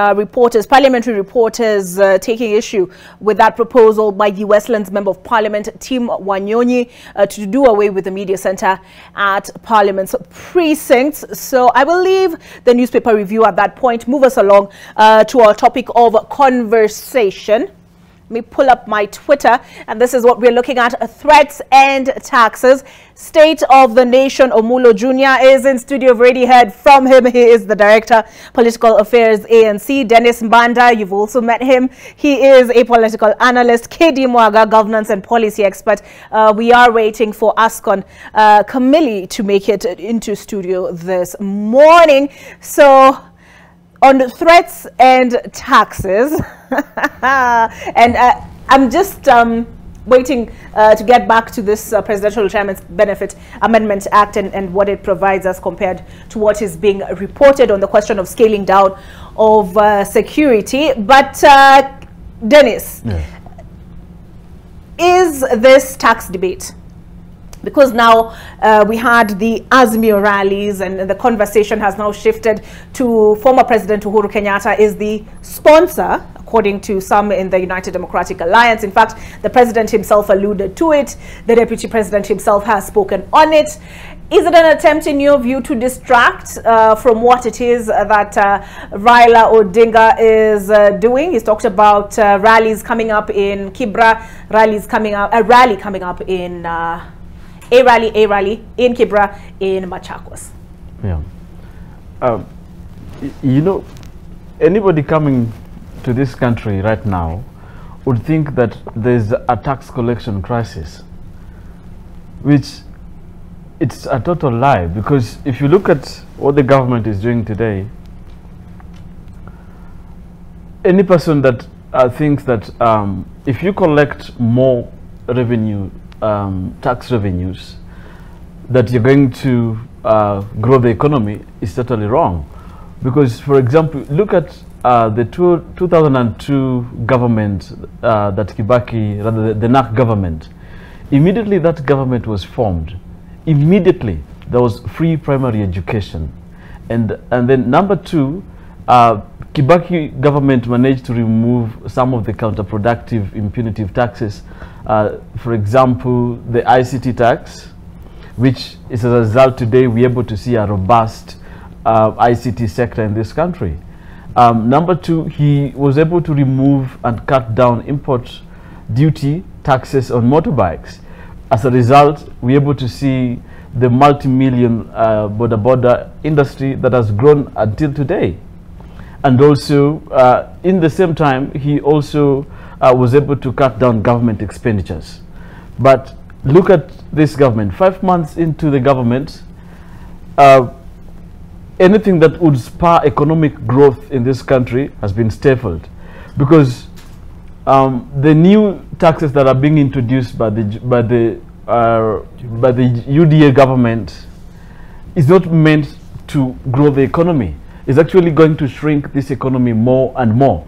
parliamentary reporters taking issue with that proposal by the Westlands Member of Parliament, Tim Wanyonyi, to do away with the media center at Parliament's precincts. So I will leave the newspaper review at that point. Move us along to our topic of conversation. Let me pull up my Twitter, and this is what we're looking at: threats and taxes. State of the Nation Omulo Jr. is in studio. I've already heard from him. He is the Director, Political Affairs, ANC. Dennis Mbanda, you've also met him. He is a political analyst. KD Mwaga, governance and policy expert. We are waiting for ASCON Camille to make it into studio this morning. So on threats and taxes, and I'm just waiting to get back to this Presidential Retirement Benefit Amendment Act and what it provides as compared to what is being reported on the question of scaling down of security. But Dennis, is this tax debate? Because now we had the Azmio rallies and the conversation has now shifted to former President Uhuru Kenyatta is the sponsor, according to some in the United Democratic Alliance. In fact, the president himself alluded to it. The deputy president himself has spoken on it. Is it an attempt, in your view, to distract from what it is that Raila Odinga is doing? He's talked about rallies coming up in Kibra, a rally coming up in a rally in Kibra in Machakos. Yeah. You know, anybody coming to this country right now would think that there's a tax collection crisis, which it's a total lie, because if you look at what the government is doing today, any person that thinks that if you collect more revenue, tax revenues, that you're going to grow the economy is totally wrong. Because, for example, look at the 2002 government that Kibaki, rather the NAC government. Immediately that government was formed, immediately there was free primary education. And then number 2, Kibaki government managed to remove some of the counterproductive impunitive taxes. For example, the ICT tax, which is as a result today we're able to see a robust ICT sector in this country. Number two, he was able to remove and cut down import duty taxes on motorbikes. As a result, we're able to see the multi-million border industry that has grown until today. And also, in the same time, he also was able to cut down government expenditures. But look at this government. 5 months into the government, anything that would spur economic growth in this country has been stifled, because the new taxes that are being introduced by the UDA government is not meant to grow the economy. It's actually going to shrink this economy more and more.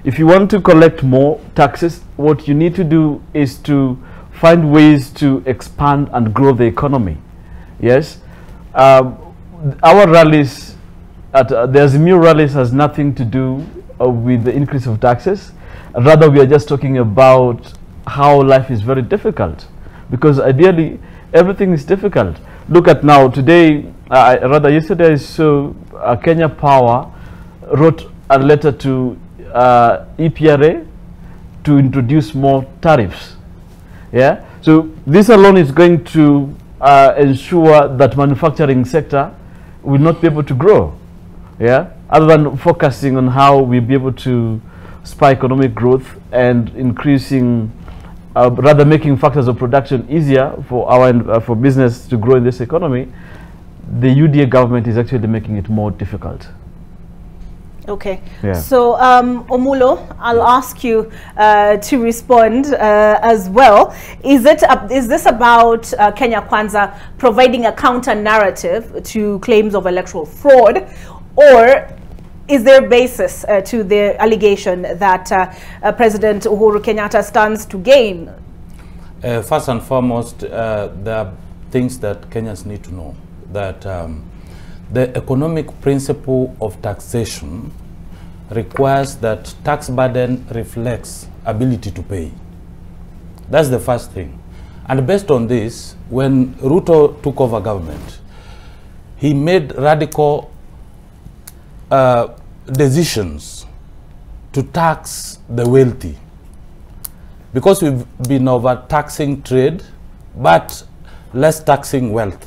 If you want to collect more taxes, what you need to do is to find ways to expand and grow the economy. Yes, our rallies at the Azimio rallies has nothing to do with the increase of taxes. Rather, we are just talking about how life is very difficult, because ideally everything is difficult. Look at now today, rather yesterday I saw Kenya Power wrote a letter to EPRA to introduce more tariffs. Yeah, so this alone is going to ensure that manufacturing sector will not be able to grow. Yeah, other than focusing on how we'll be able to spur economic growth and increasing, rather making factors of production easier for our for business to grow in this economy, the UDA government is actually making it more difficult. Okay, yeah. So Omulo, I'll ask you to respond as well. Is this about Kenya Kwanza providing a counter narrative to claims of electoral fraud, or is there a basis to the allegation that President Uhuru Kenyatta stands to gain? First and foremost, there are things that Kenyans need to know, that the economic principle of taxation requires that tax burden reflects ability to pay. That's the first thing. And based on this, when Ruto took over government, he made radical decisions to tax the wealthy, because we've been overtaxing trade but less taxing wealth.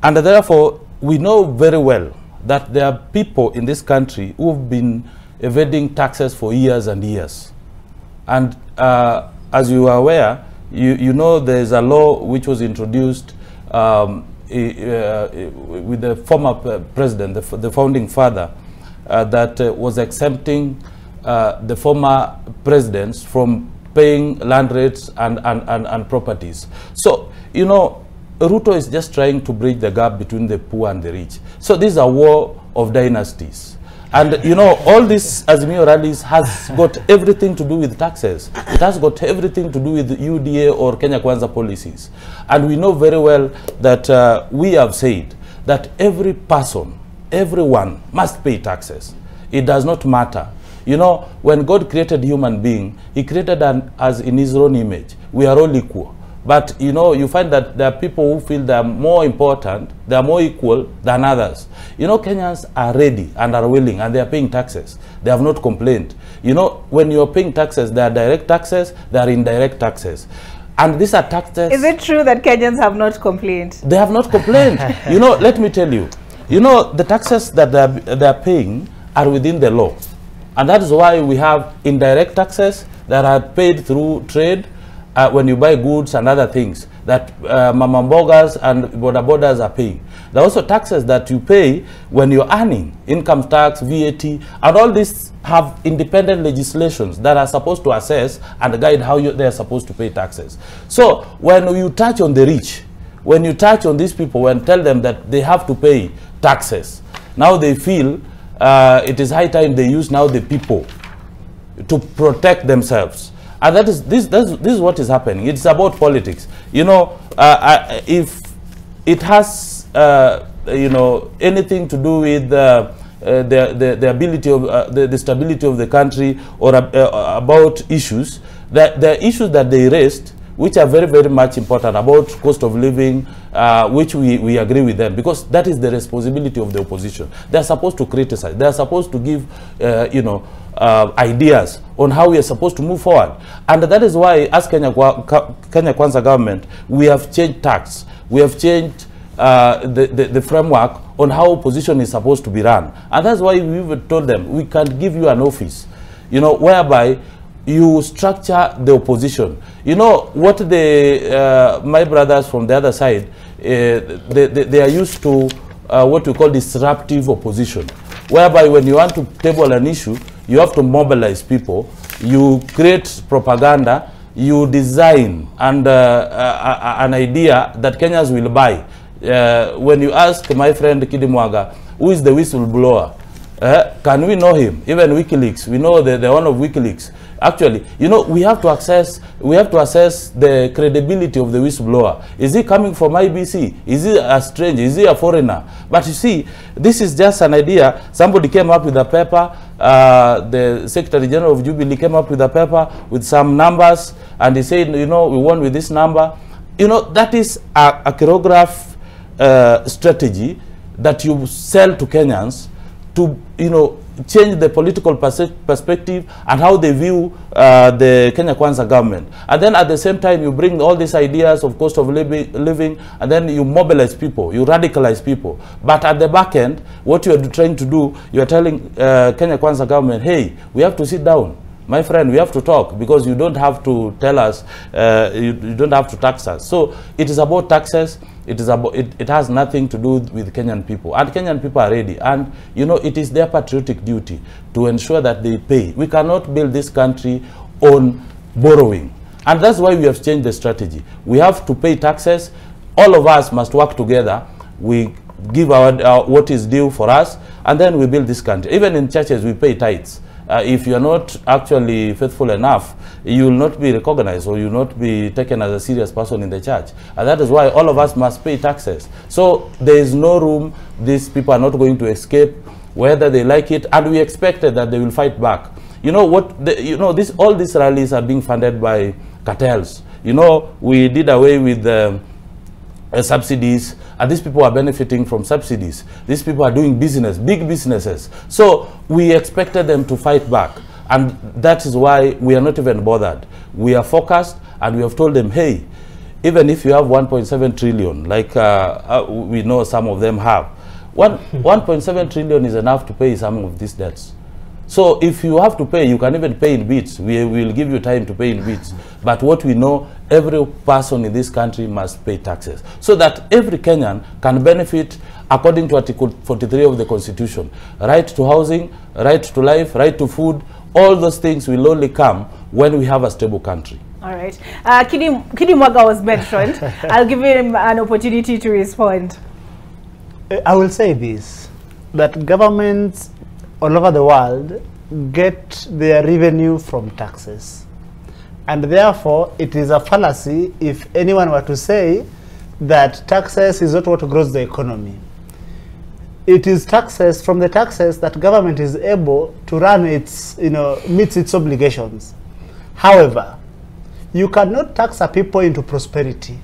And therefore, we know very well that there are people in this country who've been evading taxes for years and years. And as you are aware, you know there's a law which was introduced with the former president, the founding father, that was exempting the former presidents from paying land rates and properties. So, you know, Ruto is just trying to bridge the gap between the poor and the rich. So this is a war of dynasties. And, you know, all these Azimio rallies has got everything to do with taxes. It has got everything to do with UDA or Kenya Kwanza policies. And we know very well that we have said that every person, everyone must pay taxes. It does not matter. You know, when God created human being, he created us in his own image. We are all equal. But, you know, you find that there are people who feel they are more important, they are more equal than others. You know, Kenyans are ready and are willing, and they are paying taxes. They have not complained. You know, when you're paying taxes, there are direct taxes, there are indirect taxes. And these are taxes. Is it true that Kenyans have not complained? They have not complained. You know, let me tell you, you know, the taxes that they are paying are within the law. And that is why we have indirect taxes that are paid through trade, when you buy goods and other things that mama mbogas and bodas are paying. There are also taxes that you pay when you're earning, income tax, VAT, and all these have independent legislations that are supposed to assess and guide how they're supposed to pay taxes. So when you touch on the rich, when you touch on these people and tell them that they have to pay taxes, now they feel it is high time they use now the people to protect themselves. And that is this is what is happening. It's about politics. You know, if it has you know, anything to do with the ability of the stability of the country, or about issues, the issues that they raised, which are very, very much important, about cost of living, which we agree with them, because that is the responsibility of the opposition. They are supposed to criticize. They are supposed to give, ideas on how we are supposed to move forward. And that is why, as Kenya Kwanza government, we have changed tax. We have changed the framework on how opposition is supposed to be run. And that's why we told them, we can give you an office, whereby you structure the opposition. You know what my brothers from the other side, they are used to what we call disruptive opposition, whereby when you want to table an issue, you have to mobilize people, you create propaganda, you design and an idea that Kenyans will buy. When you ask my friend Kidimwaga, who is the whistleblower, can we know him? Even WikiLeaks, we know the one of WikiLeaks. Actually, we have to assess the credibility of the whistleblower. Is he coming from IBC? Is he a stranger? Is he a foreigner? But you see, this is just an idea. Somebody came up with a paper. The Secretary General of Jubilee came up with a paper with some numbers, and he said, we won with this number. That is a choreograph strategy that you sell to Kenyans to, change the political perspective and how they view the Kenya Kwanza government. And then at the same time, you bring all these ideas of cost of living, and then you mobilize people, you radicalize people. But at the back end, what you are trying to do, you are telling Kenya Kwanza government, hey, we have to sit down. My friend, we have to talk, because you don't have to tell us, you don't have to tax us. So it is about taxes. It has nothing to do with Kenyan people. And Kenyan people are ready. And, it is their patriotic duty to ensure that they pay. We cannot build this country on borrowing. And that's why we have changed the strategy. We have to pay taxes. All of us must work together. We give our what is due for us, and then we build this country. Even in churches, we pay tithes. If you are not actually faithful enough, you will not be recognized, or you will not be taken as a serious person in the church. And that is why all of us must pay taxes. So there is no room. These people are not going to escape, whether they like it, and we expected that they will fight back. All these rallies are being funded by cartels. We did away with subsidies, and these people are benefiting from subsidies. These people are doing business, big businesses. So we expected them to fight back, and that is why we are not even bothered. We are focused, and we have told them, hey, even if you have 1.7 trillion, like we know some of them have, 1.7 trillion is enough to pay some of these debts. So if you have to pay, you can even pay in bits. We will give you time to pay in bits. But what we know, every person in this country must pay taxes, so that every Kenyan can benefit according to Article 43 of the Constitution. Right to housing, right to life, right to food, all those things will only come when we have a stable country. All right. Kidimwaga was mentioned. I'll give him an opportunity to respond. I will say this, that governments all over the world get their revenue from taxes. And therefore, it is a fallacy if anyone were to say that taxes is not what grows the economy. It is taxes, from the taxes, that government is able to run its, meets its obligations. However, you cannot tax a people into prosperity.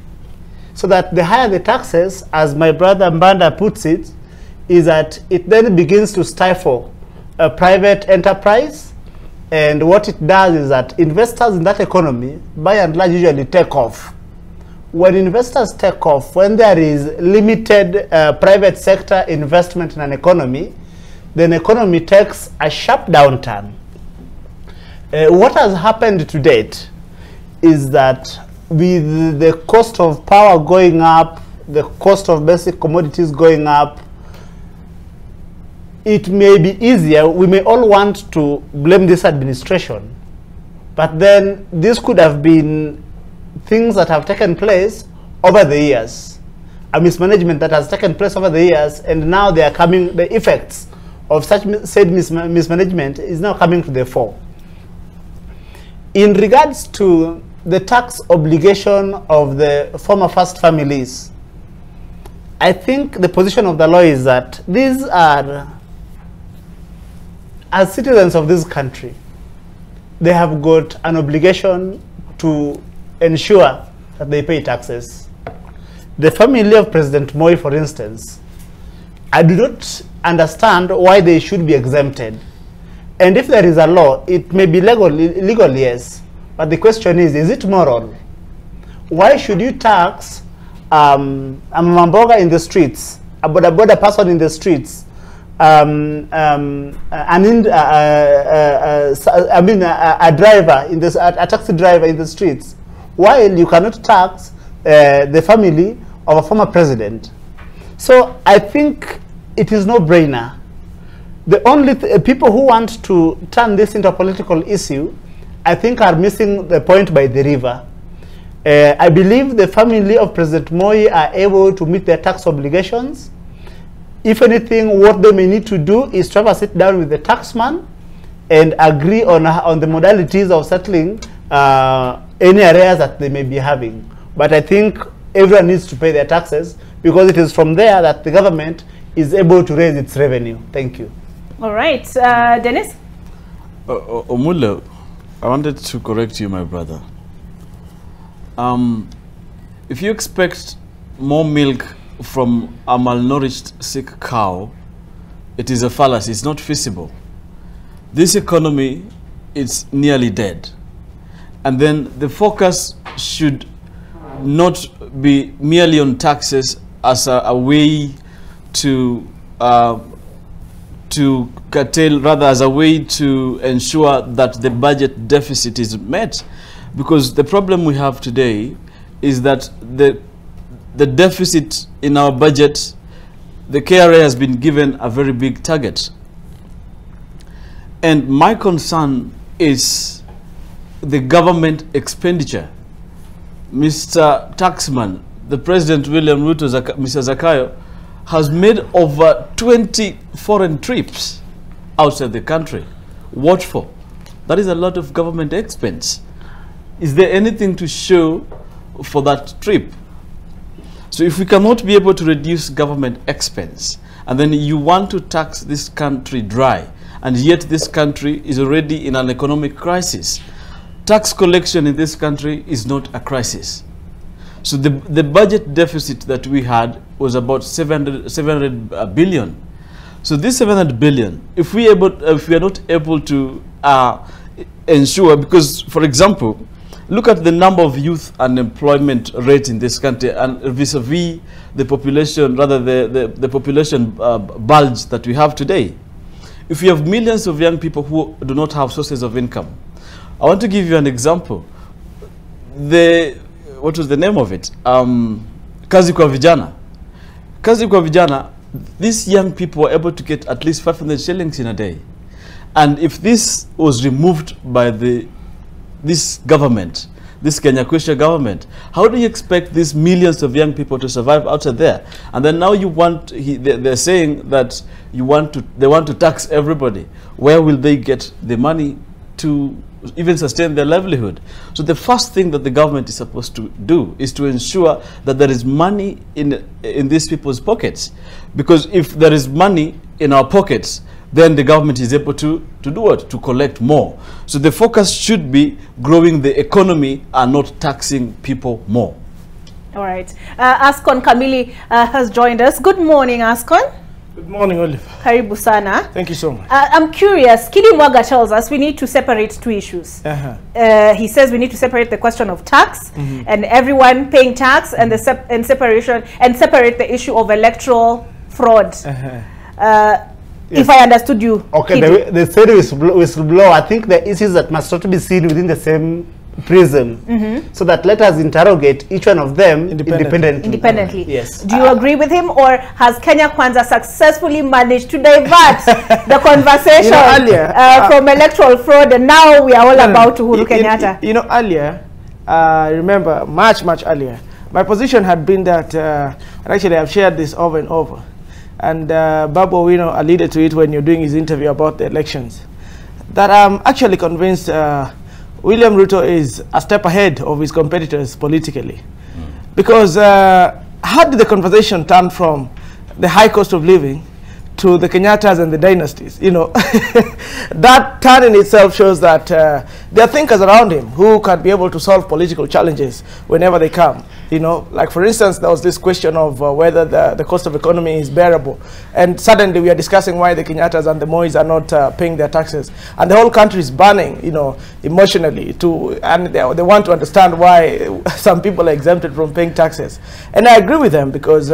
So that the higher the taxes, as my brother Mbanda puts it, is that it then begins to stifle a private enterprise, and what it does is that investors in that economy, by and large, usually take off. When investors take off, when there is limited private sector investment in an economy, then economy takes a sharp downturn. What has happened to date is that with the cost of power going up, the cost of basic commodities going up, it may be easier. We may all want to blame this administration, but then this could have been things that have taken place over the years, a mismanagement that has taken place over the years, and now they are coming, the effects of such said mismanagement is now coming to the fore. In regards to the tax obligation of the former first families, I think the position of the law is that these are as citizens of this country, they have got an obligation to ensure that they pay taxes. The family of President Moi, for instance, I do not understand why they should be exempted. And if there is a law, it may be legal, yes, but the question is it moral? Why should you tax a mamboga in the streets, a boda person in the streets, a driver in this, a taxi driver in the streets, while you cannot tax the family of a former president? So I think it is no brainer. The only people who want to turn this into a political issue, I think, are missing the point by the river. I believe the family of President Moi are able to meet their tax obligations. If anything, what they may need to do is to have a sit down with the taxman and agree on the modalities of settling any arrears that they may be having. But I think everyone needs to pay their taxes, because it is from there that the government is able to raise its revenue. Thank you. All right. Dennis? Omule, I wanted to correct you, my brother. If you expect more milk from a malnourished, sick cow, it is a fallacy. It's not feasible. This economy is nearly dead. And then the focus should not be merely on taxes as a way to curtail, rather as a way to ensure that the budget deficit is met. Because the problem we have today is that the deficit in our budget, the KRA has been given a very big target. And my concern is the government expenditure. Mr. Taxman, the President William Ruto, Mr. Zakayo, has made over 20 foreign trips outside the country. What for? That is a lot of government expense. Is there anything to show for that trip? So if we cannot be able to reduce government expense, and then you want to tax this country dry, and yet this country is already in an economic crisis. Tax collection in this country is not a crisis. So the budget deficit that we had was about 700 billion. So this 700 billion, if we are not able to ensure, because for example, look at the number of youth unemployment rate in this country and vis-a-vis the population, rather the population bulge that we have today. If we have millions of young people who do not have sources of income, I want to give you an example. What was the name of it? Kazi kwa Vijana. Kazi kwa Vijana, these young people were able to get at least 500 shillings in a day. And if this was removed by this government, this Kenya Kwisha government, how do you expect these millions of young people to survive outside there? And then now you want, they're saying that they want to tax everybody. Where will they get the money to even sustain their livelihood? So the first thing that the government is supposed to do is to ensure that there is money in these people's pockets. Because if there is money in our pockets, then the government is able to do what? To collect more. So the focus should be growing the economy and not taxing people more. All right. Ascon Kamili has joined us. Good morning, Ascon. Good morning, Olive. Karibu sana. Thank you so much. I'm curious. Kidi Mwaga tells us we need to separate two issues. He says we need to separate the question of tax and everyone paying tax and separate the issue of electoral fraud. Yes. If I understood you. Okay, the theory is whistleblower. I think the issues that must not be seen within the same prism, so that let us interrogate each one of them independently. Yes. Do you agree with him, or has Kenya Kwanza successfully managed to divert the conversation from electoral fraud, and now we are all about Uhuru Kenyatta? Earlier, remember, much earlier, my position had been that, and actually I've shared this over and over, and Babu Owino alluded to it when you're doing his interview about the elections, that I'm actually convinced William Ruto is a step ahead of his competitors politically. Because had the conversation turned from the high cost of living to the Kenyatas and the dynasties, you know. That turn in itself shows that there are thinkers around him who can be able to solve political challenges whenever they come. You know, like for instance, there was this question of whether the cost of economy is bearable. And suddenly we are discussing why the Kenyatas and the Mois are not paying their taxes. And the whole country is burning, you know, emotionally and they want to understand why some people are exempted from paying taxes. And I agree with them because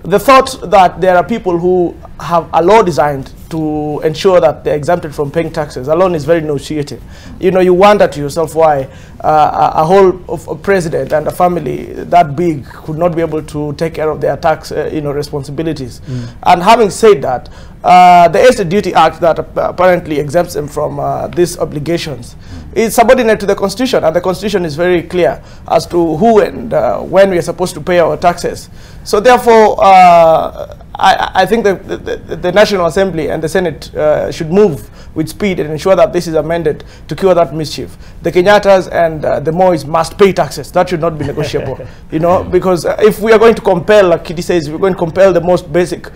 the thought that there are people who have a law designed to ensure that they're exempted from paying taxes alone is very nauseating. You know, you wonder to yourself why a whole of a president and a family that big could not be able to take care of their tax you know, responsibilities. And having said that, the Estate Duty Act that apparently exempts them from these obligations is subordinate to the Constitution, and the Constitution is very clear as to who and when we are supposed to pay our taxes. So therefore, I think the National Assembly and the Senate should move with speed and ensure that this is amended to cure that mischief. The Kenyatas and the Mois must pay taxes. That should not be negotiable, you know, because if we are going to compel, like Kitty says, if we're going to compel the most basic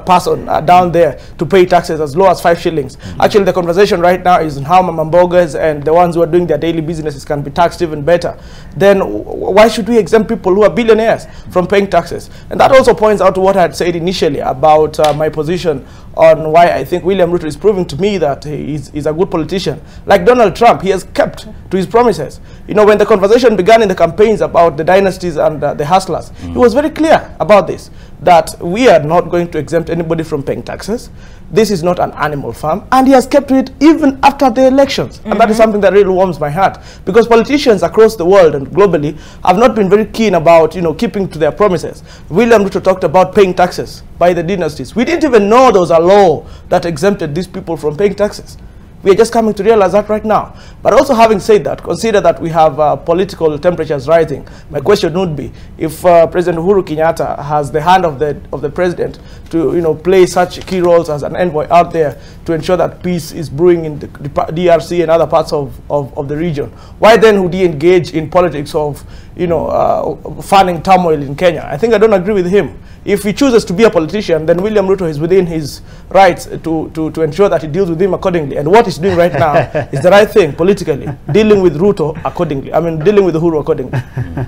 person down there to pay taxes as low as 5 shillings. Actually, the conversation right now is on how mamambogas and the ones who are doing their daily businesses can be taxed even better. Then why should we exempt people who are billionaires from paying taxes? And that also points out to what I had said initially about my position on why I think William Ruto is proving to me that he's a good politician. Like Donald Trump, he has kept to his promises. You know, when the conversation began in the campaigns about the dynasties and the hustlers, he was very clear about this, that we are not going to exempt anybody from paying taxes. This is not an animal farm, and he has kept to it even after the elections. And that is something that really warms my heart, because politicians across the world and globally have not been very keen about, you know, keeping to their promises. William Ruto talked about paying taxes by the dynasties. We didn't even know there was a law that exempted these people from paying taxes. We are just coming to realize that right now. But also, having said that, consider that we have political temperatures rising. My question would be, if President Uhuru Kenyatta has the hand of the president to, you know, play such key roles as an envoy out there to ensure that peace is brewing in the DRC and other parts of the region, why then would he engage in politics of, you know, fanning turmoil in Kenya? I think I don't agree with him. If he chooses to be a politician, then William Ruto is within his rights to ensure that he deals with him accordingly. And what he's doing right now is the right thing politically, dealing with Ruto accordingly. I mean, dealing with Uhuru accordingly.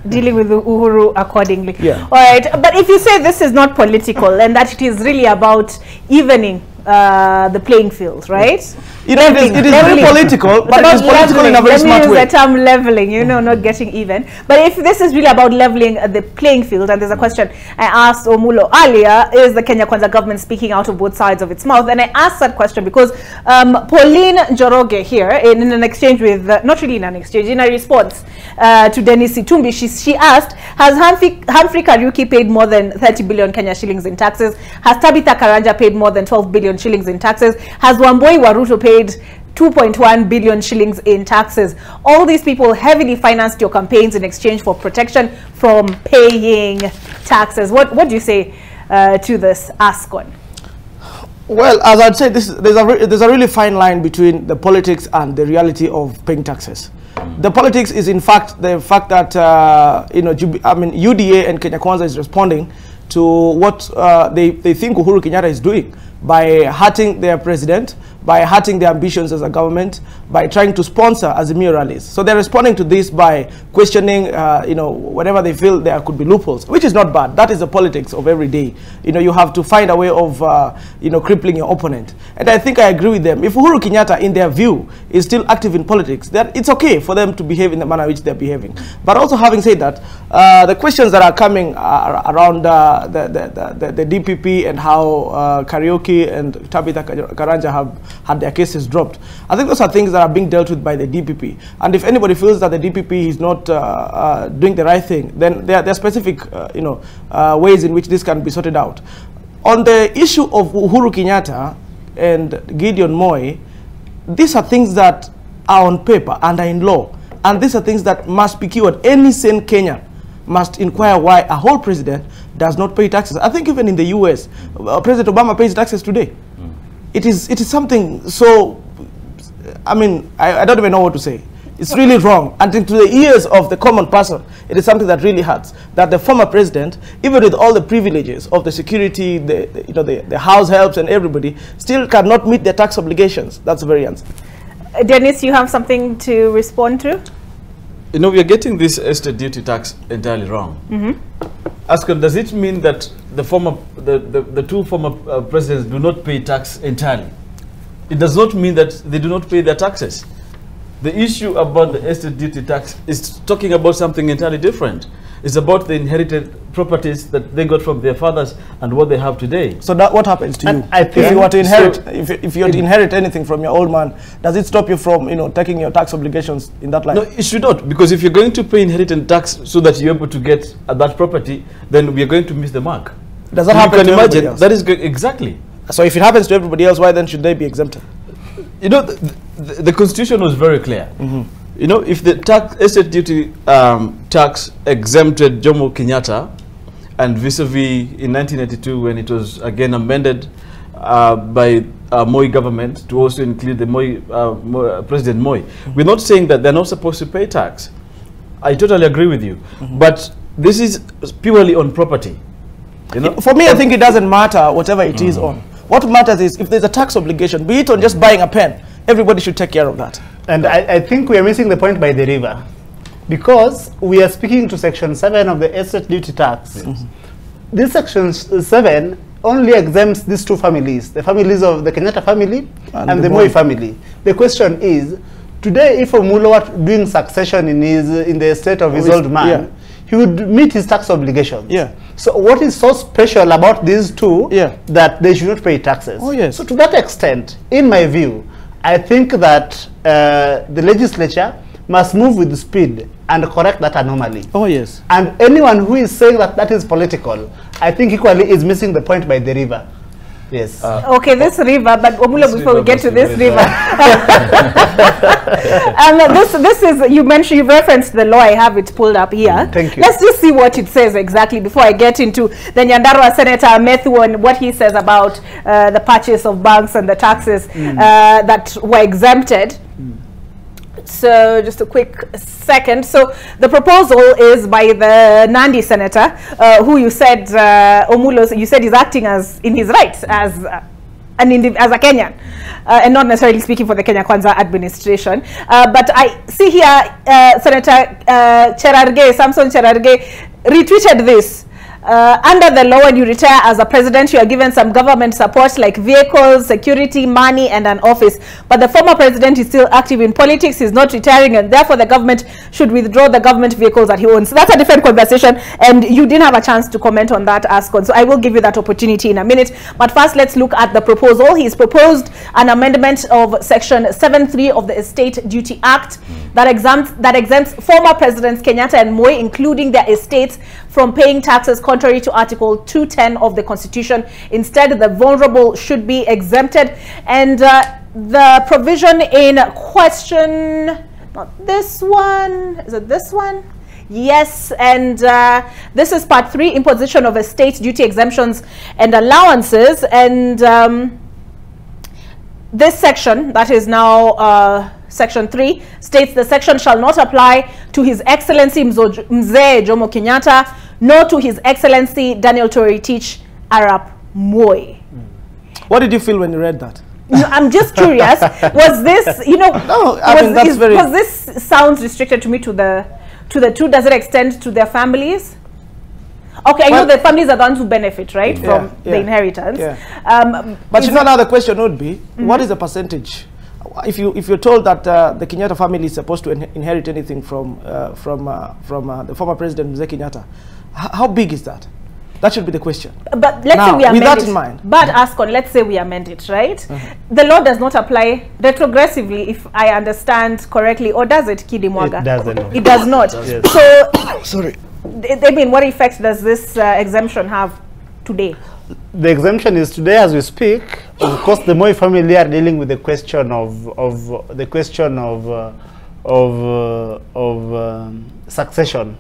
Dealing with Uhuru accordingly. Yeah. All right. But if you say this is not political and that it is really about evening the playing field, right? You know, it is very political, but it is political in a very smart way. Let me use the term leveling, you know, not getting even. But if this is really about leveling the playing field, and there's a question I asked Omulo earlier, is the Kenya Kwanza government speaking out of both sides of its mouth? And I asked that question because Pauline Njoroge here, in an exchange with, not really in an exchange, in a response to Dennis Itumbi, she asked, has Humphrey Kariuki paid more than 30 billion Kenya shillings in taxes? Has Tabitha Karanja paid more than 12 billion shillings in taxes? Has Wamboi Waruto paid 2.1 billion shillings in taxes? All these people heavily financed your campaigns in exchange for protection from paying taxes. What do you say to this ASCON? Well, as I'd say, there's a really fine line between the politics and the reality of paying taxes. The politics is, in fact, the fact that you know, UDA and Kenya Kwanza is responding to what they think Uhuru Kenyatta is doing by hurting their president, by hurting their ambitions as a government, by trying to sponsor Azimio rallies. So they're responding to this by questioning, you know, whatever they feel there could be loopholes, which is not bad. That is the politics of every day. You know, you have to find a way of, you know, crippling your opponent. And I think I agree with them. If Uhuru Kenyatta, in their view, is still active in politics, then it's okay for them to behave in the manner which they're behaving. But also, having said that, the questions that are coming around the DPP and how Kariuki and Tabitha Karanja have had their cases dropped, I think those are things that are being dealt with by the DPP. And if anybody feels that the DPP is not doing the right thing, then there are specific you know, ways in which this can be sorted out. On the issue of Uhuru Kenyatta and Gideon Moi, these are things that are on paper and are in law. And these are things that must be cured. Any sane Kenyan must inquire why a whole president does not pay taxes. I think even in the US, President Obama pays taxes today. It is something so, I mean, I don't even know what to say. It's really wrong. And into the ears of the common person, it is something that really hurts. That the former president, even with all the privileges of the security, the house helps and everybody, still cannot meet their tax obligations. That's the very answer. Dennis, you have something to respond to? You know, we are getting this estate duty tax entirely wrong. Askan, does it mean that the two former presidents do not pay tax entirely? It does not mean that they do not pay their taxes. The issue about the estate duty tax is talking about something entirely different. It's about the inherited properties that they got from their fathers and what they have today. So that what happens to you? If you were to inherit, if you were to inherit anything from your old man, does it stop you from taking your tax obligations in that line? No, it should not, because if you're going to pay inheritance tax so that you're able to get that property, then we are going to miss the mark. Does that happen to everybody else? That is exactly. So if it happens to everybody else, why then should they be exempted? You know, the Constitution was very clear. You know, if the estate duty tax exempted Jomo Kenyatta, and vis-a-vis in 1992 when it was again amended by Moi government to also include the President Moi, we're not saying that they're not supposed to pay tax. I totally agree with you, but this is purely on property. You know? For me, I think it doesn't matter whatever it is on. What matters is if there's a tax obligation, be it on just buying a pen, everybody should take care of that. And I think we are missing the point by the river, because we are speaking to Section 7 of the estate duty tax. This Section 7 only exempts these two families, the families of the Kenyatta family and the Moi family. The question is, today if Omulo were doing succession in the estate of his old man, he would meet his tax obligation. So what is so special about these two that they should not pay taxes? So to that extent, in my view, I think that the legislature must move with speed and correct that anomaly. And anyone who is saying that that is political, I think equally is missing the point by the river. Okay, this river, but Omulo, before we get to this river, this is, you referenced the law. I have it pulled up here. Thank you. Let's just see what it says exactly before I get into the Nyandarua Senator Methu and what he says about the purchase of banks and the taxes that were exempted. So just a quick second. So the proposal is by the Nandi senator, who you said, Omulo, you said is acting as in his rights as a Kenyan, and not necessarily speaking for the Kenya Kwanza administration. But I see here Senator Samson Cherargei retweeted this. Under the law, when you retire as a president, you are given some government support like vehicles, security, money, and an office. But the former president is still active in politics. He's not retiring, and therefore the government should withdraw the government vehicles that he owns. So that's a different conversation, and you didn't have a chance to comment on that, Ascon. So I will give you that opportunity in a minute. But first, let's look at the proposal. He's proposed an amendment of Section 7.3 of the Estate Duty Act that exempts former presidents Kenyatta and Moi, including their estates, from paying taxes contrary to Article 210 of the Constitution. Instead, the vulnerable should be exempted. And the provision in question, not this one, is it this one? Yes, and this is Part 3, imposition of estate duty exemptions and allowances. And this section, that is now Section 3, states the section shall not apply to His Excellency Mzee Jomo Kenyatta, nor to His Excellency Daniel Toroitich Arap Moi. What did you feel when you read that? I'm just curious. Was this, no, was this sounds restricted to me to the two? Does it extend to their families? Okay, I know the families are the ones who benefit, right, from the inheritance. But now the question would be, what is the percentage? If you're told that the Kenyatta family is supposed to inherit anything from the former president Mzee Kenyatta, how big is that? That should be the question. But let's say we amend with that it. In mind. But Ascon, let's say we amend it, right? The law does not apply retrogressively, if I understand correctly, or does it, Kidi Mwaga? It doesn't. It does not. Yes. So, sorry. I mean, what effect does this exemption have today? The exemption is today as we speak. Of course, the Moi family are dealing with the question of succession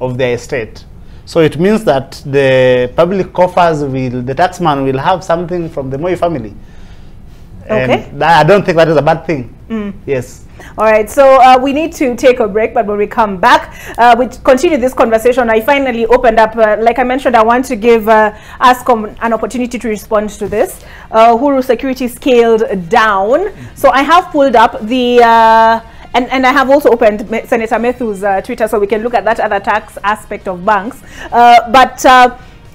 of their estate. So it means that the public coffers the taxman will have something from the Moi family. And I don't think that is a bad thing. Yes. All right, so we need to take a break, but when we come back, we continue this conversation. I finally opened up, like I mentioned, I want to give ASCOM an opportunity to respond to this. Huru security scaled down. So I have pulled up the, and I have also opened Senator Methu's Twitter so we can look at that other tax aspect of banks.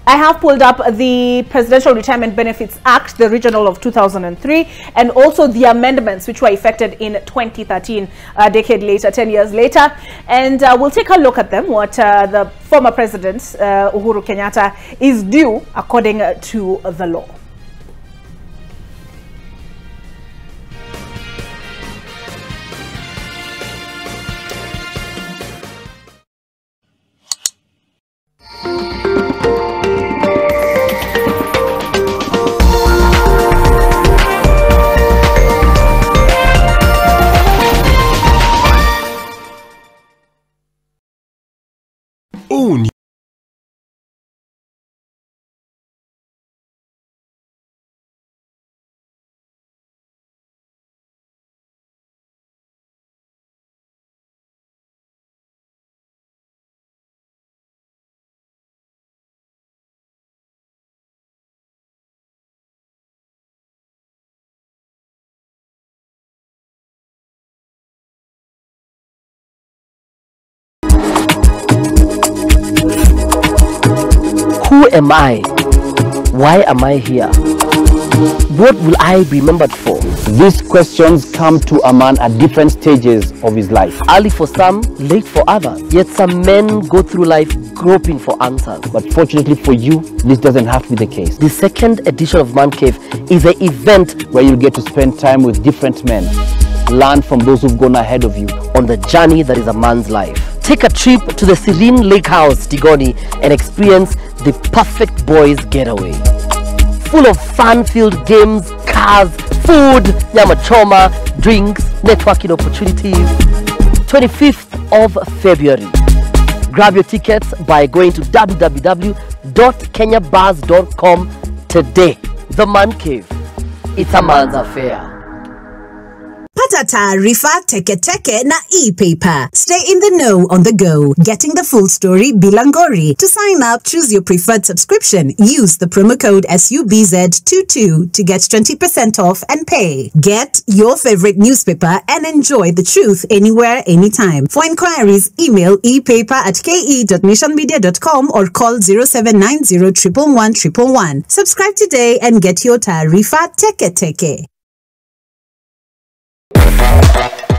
I have pulled up the Presidential Retirement Benefits Act, the original of 2003, and also the amendments which were effected in 2013, a decade later, 10 years later. And we'll take a look at them, what the former president, Uhuru Kenyatta, is due according to the law. Who am I? Why am I here? What will I be remembered for? These questions come to a man at different stages of his life. Early for some, late for others. Yet some men go through life groping for answers. But fortunately for you, this doesn't have to be the case. The second edition of Man Cave is an event where you get to spend time with different men. Learn from those who've gone ahead of you on the journey that is a man's life. Take a trip to the serene lake house, Tigoni, and experience the perfect boys getaway. Full of fun-filled games, cars, food, nyama choma, drinks, networking opportunities. 25th of February. Grab your tickets by going to www.kenyabars.com today. The Man Cave. It's a man's affair. Pata taarifa teke teke na e-paper. Stay in the know on the go. Getting the full story bilangori. To sign up, choose your preferred subscription. Use the promo code SUBZ22 to get 20% off and pay. Get your favorite newspaper and enjoy the truth anywhere, anytime. For inquiries, email epaper@ke.nationmedia.com or call 0790 Subscribe today and get your taarifa teke teke.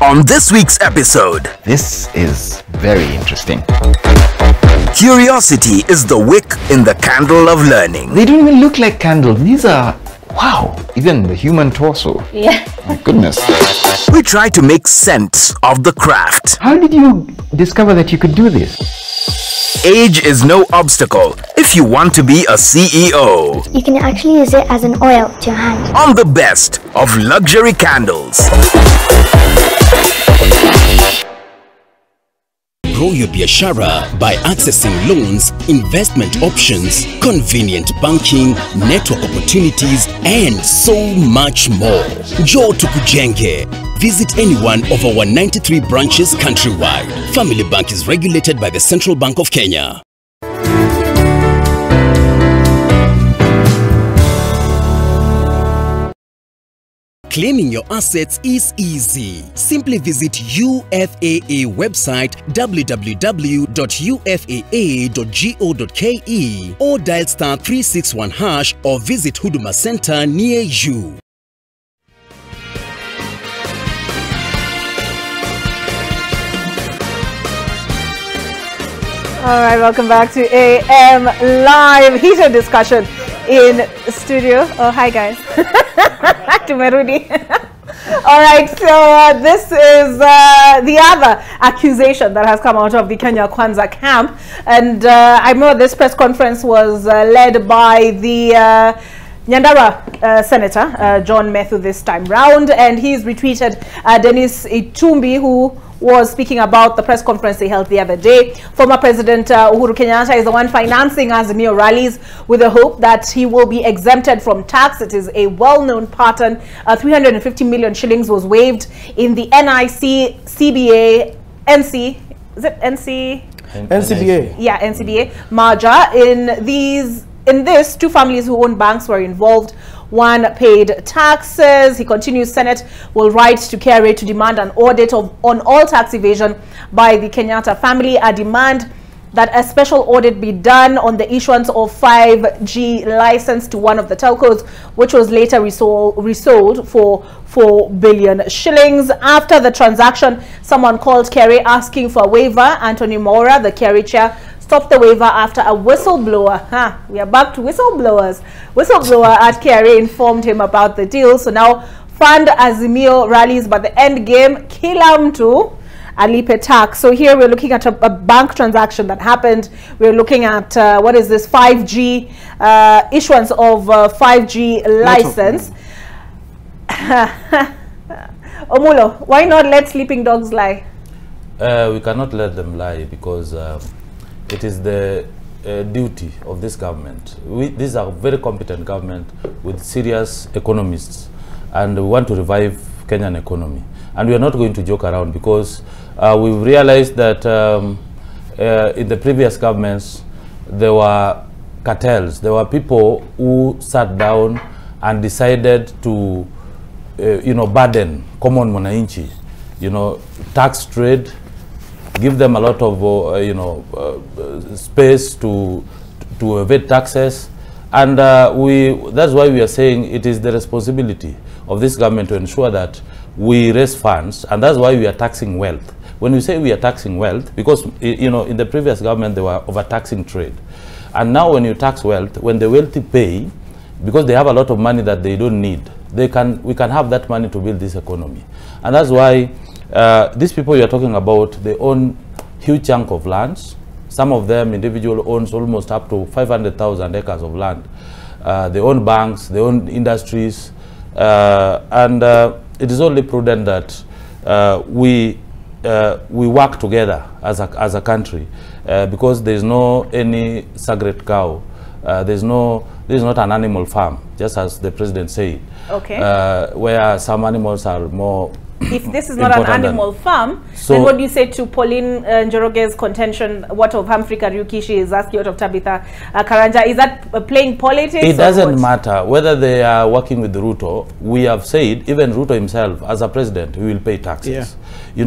On this week's episode, this is very interesting. Curiosity is the wick in the candle of learning. They don't even look like candles. These are, wow, even the human torso. Yeah. My goodness. We try to make sense of the craft. How did you discover that you could do this? Age is no obstacle if you want to be a CEO. You can actually use it as an oil to your hand. On the best of luxury candles. Grow your biashara by accessing loans, investment options, convenient banking, network opportunities, and so much more. Njoo tukujenge. Visit any one of our 93 branches countrywide. Family Bank is regulated by the Central Bank of Kenya. Claiming your assets is easy. Simply visit UFAA website www.ufaa.go.ke or dial *361# or visit Huduma Center near you. All right, welcome back to AM Live. Heated discussion in studio. Oh, hi guys. Tumerudi. All right, so this is the other accusation that has come out of the Kenya Kwanza camp. And I remember this press conference was led by the Nyandarua Senator John Methu this time round, and he's retweeted Dennis Itumbi, who was speaking about the press conference they held the other day. Former President Uhuru Kenyatta is the one financing Azimio rallies with the hope that he will be exempted from tax. It is a well-known pattern. 350 million shillings was waived in the NIC, CBA, NC, is it NC? NCBA. Yeah, NCBA merger. In this, two families who own banks were involved. One paid taxes. He continues, Senate will write to KRA to demand an audit on all tax evasion by the Kenyatta family. A demand that a special audit be done on the issuance of 5G license to one of the telcos, which was later resold for 4 billion shillings. After the transaction, someone called KRA asking for a waiver. Anthony Mora, the KRA chair, stopped the waiver after a whistleblower, we are back to whistleblowers. Whistleblower at KRA informed him about the deal. So now fund Azimio rallies, but the end game, kila mtu alipe tax. So here we're looking at a bank transaction that happened. We're looking at what is this 5G issuance of 5G license. Omulo, why not let sleeping dogs lie? We cannot let them lie because it is the duty of this government. This is a very competent government with serious economists, and we want to revive Kenyan economy. And we are not going to joke around because we've realized that in the previous governments there were cartels. There were people who sat down and decided to burden common mwananchi, tax trade, give them a lot of space to evade taxes, and that's why we are saying it is the responsibility of this government to ensure that we raise funds, and that's why we are taxing wealth. When we say we are taxing wealth, because in the previous government they were overtaxing trade, and now when you tax wealth, when the wealthy pay, because they have a lot of money that they don't need, we can have that money to build this economy, and that's why. These people you are talking about, they own huge chunk of lands. Some of them, individual owns almost up to 500,000 acres of land. They own banks, they own industries, and it is only prudent that we work together as a country, because there is no any sacred cow. This is not an animal farm, just as the president said. Okay. Where some animals are more. If this is not an animal farm, then what do you say to Pauline Njoroge's contention? What of Humphrey Kariuki? She is asking, what of Tabitha Karanja? Is that playing politics? It doesn't matter whether they are working with Ruto. We have said, even Ruto himself, as a president, he will pay taxes. Yeah.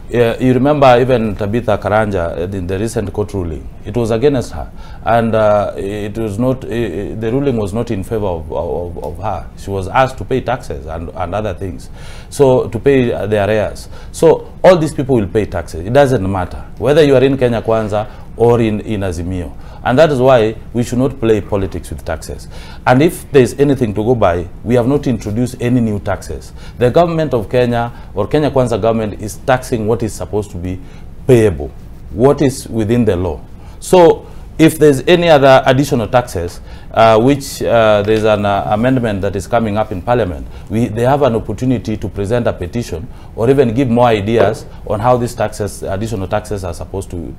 You remember even Tabitha Karanja in the recent court ruling, it was against her, and it was not, the ruling was not in favor of her. She was asked to pay taxes and other things, so to pay their arrears. So all these people will pay taxes. It doesn't matter whether you are in Kenya Kwanza or in Azimio. And that is why we should not play politics with taxes. And if there is anything to go by, we have not introduced any new taxes. The government of Kenya, or Kenya Kwanza government, is taxing what is supposed to be payable, what is within the law. So if there's any other additional taxes, which there's an amendment that is coming up in Parliament, they have an opportunity to present a petition or even give more ideas on how these taxes, additional taxes, are supposed to be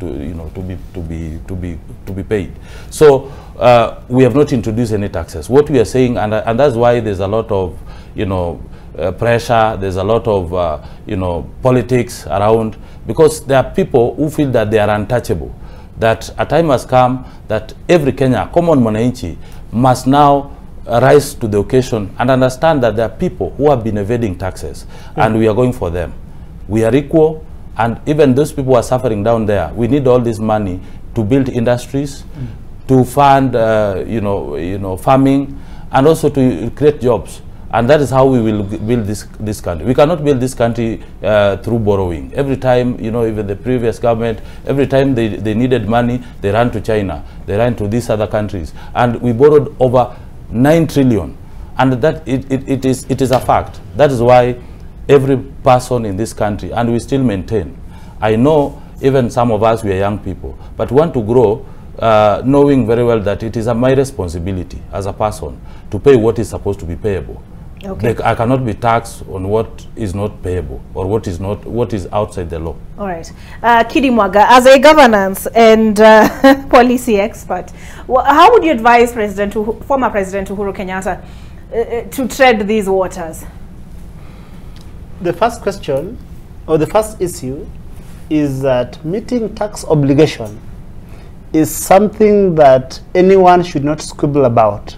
paid. So we have not introduced any taxes. What we are saying, and that's why there's a lot of pressure. There's a lot of politics around, because there are people who feel that they are untouchable. That a time has come that every Kenya, common mwananchi, must now rise to the occasion and understand that there are people who have been evading taxes, and we are going for them. We are equal, and even those people who are suffering down there, we need all this money to build industries, to fund farming, and also to create jobs. And that is how we will build this country. We cannot build this country through borrowing. Every time, even the previous government, every time they needed money, they ran to China, they ran to these other countries. And we borrowed over 9 trillion. And that it is a fact. That is why every person in this country, and we still maintain, I know even some of us, we are young people, but want to grow knowing very well that it is my responsibility as a person to pay what is supposed to be payable. Okay. I cannot be taxed on what is not payable or what is outside the law. All right. Kidi Mwaga, as a governance and policy expert, how would you advise former President Uhuru Kenyatta to tread these waters? The first question, or the first issue, is that meeting tax obligation is something that anyone should not squabble about.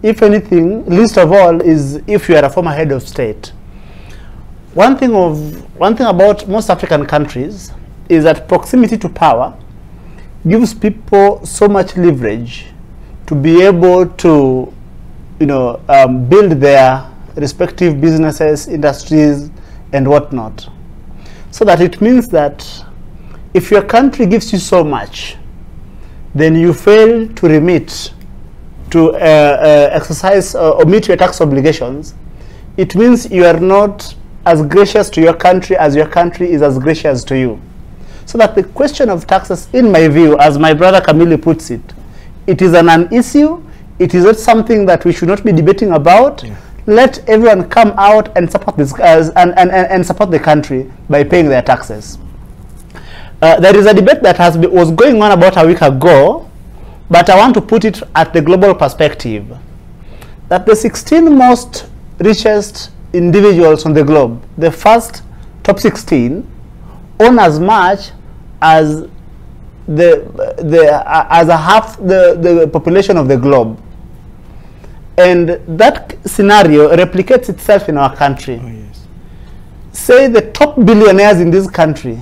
If anything, least of all is if you are a former head of state. One thing about most African countries is that proximity to power gives people so much leverage to be able to, build their respective businesses, industries, and whatnot. So that it means that if your country gives you so much, then you fail to remit, to exercise or meet your tax obligations, it means you are not as gracious to your country as your country is as gracious to you. So that the question of taxes, in my view, as my brother Camille puts it, it is an issue. It is not something that we should not be debating about. Yeah. Let everyone come out and support this and support the country by paying their taxes. There is a debate that was going on about a week ago, but I want to put it at the global perspective, that the 16 most richest individuals on the globe, the first top 16, own as much as half the population of the globe. And that scenario replicates itself in our country. Oh, yes. Say the top billionaires in this country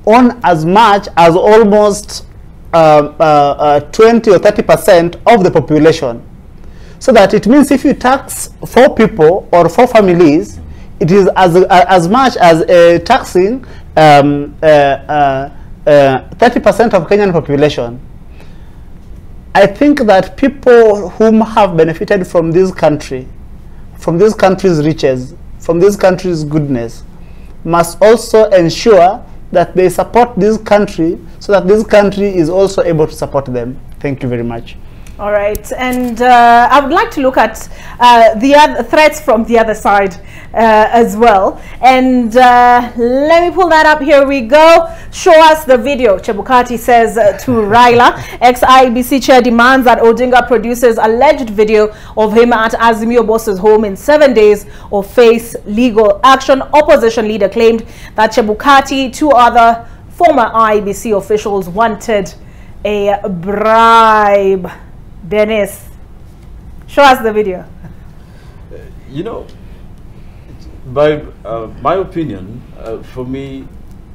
own as much as almost 20 or 30% of the population. So that it means if you tax 4 people or 4 families, it is as much as taxing 30% of Kenyan population. I think that people whom have benefited from this country, from this country's riches, from this country's goodness, must also ensure that they support this country so that this country is also able to support them. Thank you very much. All right, and I would like to look at the other threats from the other side as well. And let me pull that up. Here we go. Show us the video. Chebukati says to Raila, ex-IEBC chair demands that Odinga produces alleged video of him at Azimio Boss's home in 7 days or face legal action. Opposition leader claimed that Chebukati, 2 other former IEBC officials wanted a bribe. Dennis, show us the video. By my opinion, for me,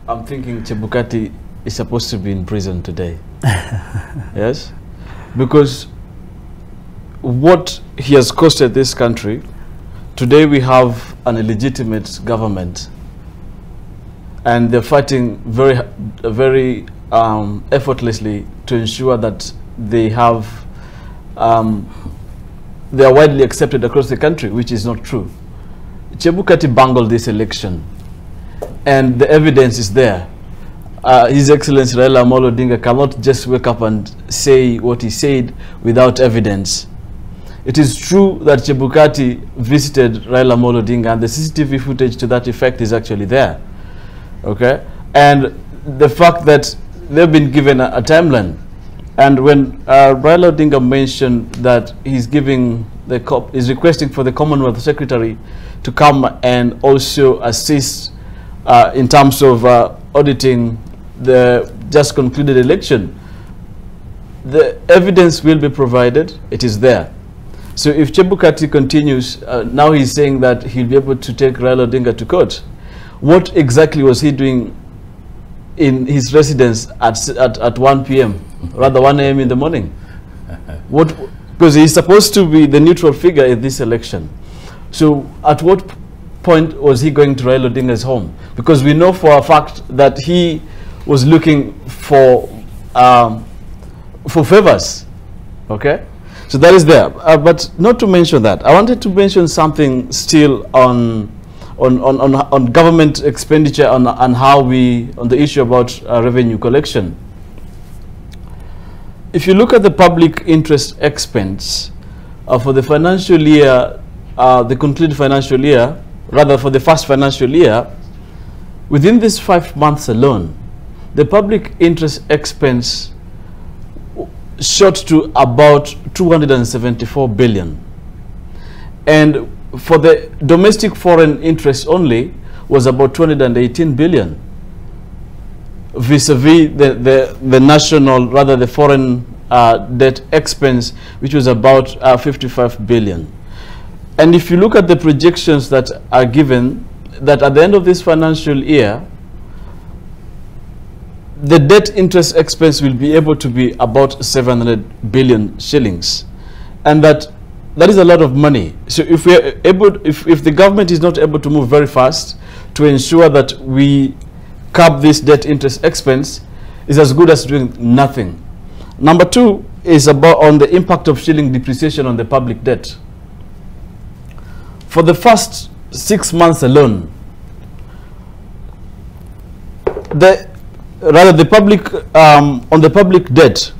I'm thinking Chebukati is supposed to be in prison today. Yes? Because what he has costed this country, today we have an illegitimate government and they're fighting very effortlessly to ensure that they have they are widely accepted across the country, which is not true. Chebukati bungled this election, and the evidence is there. His Excellency Raila Amolo Odinga cannot just wake up and say what he said without evidence. It is true that Chebukati visited Raila Amolo Odinga, and the CCTV footage to that effect is actually there. Okay, and the fact that they've been given a timeline. And when Raila Odinga mentioned that he's requesting for the Commonwealth Secretary to come and also assist in terms of auditing the just concluded election, the evidence will be provided. It is there. So if Chebukati continues, now he's saying that he'll be able to take Raila Odinga to court. What exactly was he doing in his residence at 1 p.m. rather 1 a.m. in the morning? Because he's supposed to be the neutral figure in this election. So at what point was he going to Raila Odinga's home? Because we know for a fact that he was looking for favors. Okay, so that is there. But not to mention that, I wanted to mention something still on government expenditure on how on the issue about revenue collection. if you look at the public interest expense for the financial year, the concluded financial year, rather for the first financial year, within these 5 months alone, the public interest expense shot to about 274 billion. And for the domestic foreign interest only was about 218 billion, vis-a-vis the national, rather the foreign debt expense, which was about 55 billion. And if you look at the projections that are given, that at the end of this financial year, the debt interest expense will be able to be about 700 billion shillings. And that is a lot of money. So if we are able, if the government is not able to move very fast to ensure that we curb this debt interest expense, is as good as doing nothing. Number two is about on the impact of shilling depreciation on the public debt. For the first 6 months alone, the public on the public debt,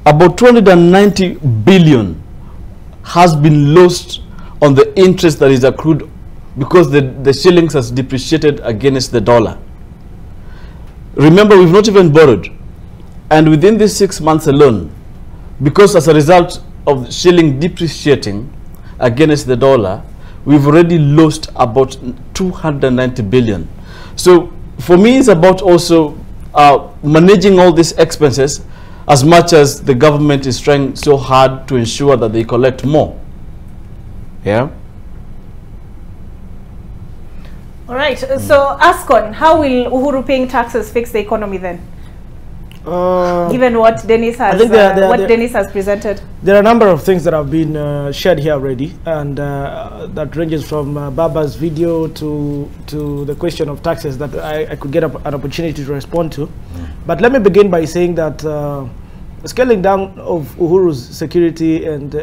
about 290 billion has been lost on the interest that is accrued because the shillings has depreciated against the dollar. Remember, we've not even borrowed, and within these 6 months alone, because as a result of shilling depreciating against the dollar, we've already lost about 290 billion. So for me, it's about also managing all these expenses, as much as the government is trying so hard to ensure that they collect more. Yeah. All right. So, Ascon, how will Uhuru paying taxes fix the economy then? Given what Dennis has, Dennis has presented, there are a number of things that have been shared here already, and that ranges from Baba's video to the question of taxes that I could get an opportunity to respond to. But let me begin by saying that scaling down of Uhuru's security and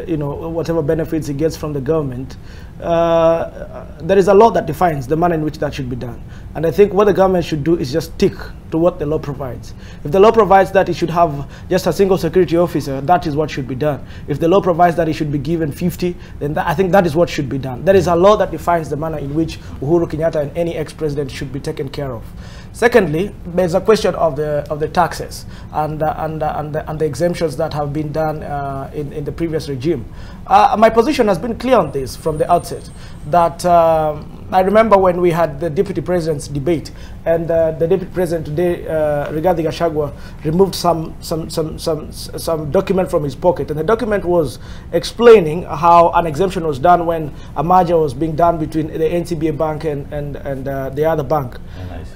whatever benefits he gets from the government, there is a law that defines the manner in which that should be done. And I think what the government should do is just stick to what the law provides. If the law provides that it should have just a single security officer, that is what should be done. If the law provides that it should be given 50, then I think that is what should be done. There is a law that defines the manner in which Uhuru Kenyatta and any ex-president should be taken care of. Secondly, there's a question of the taxes and the exemptions that have been done in the previous regime. My position has been clear on this from the outset. That I remember when we had the deputy president's debate, and the deputy president today, Rigathi Gachagua, removed some document from his pocket, and the document was explaining how an exemption was done when a merger was being done between the NCBA bank and the other bank.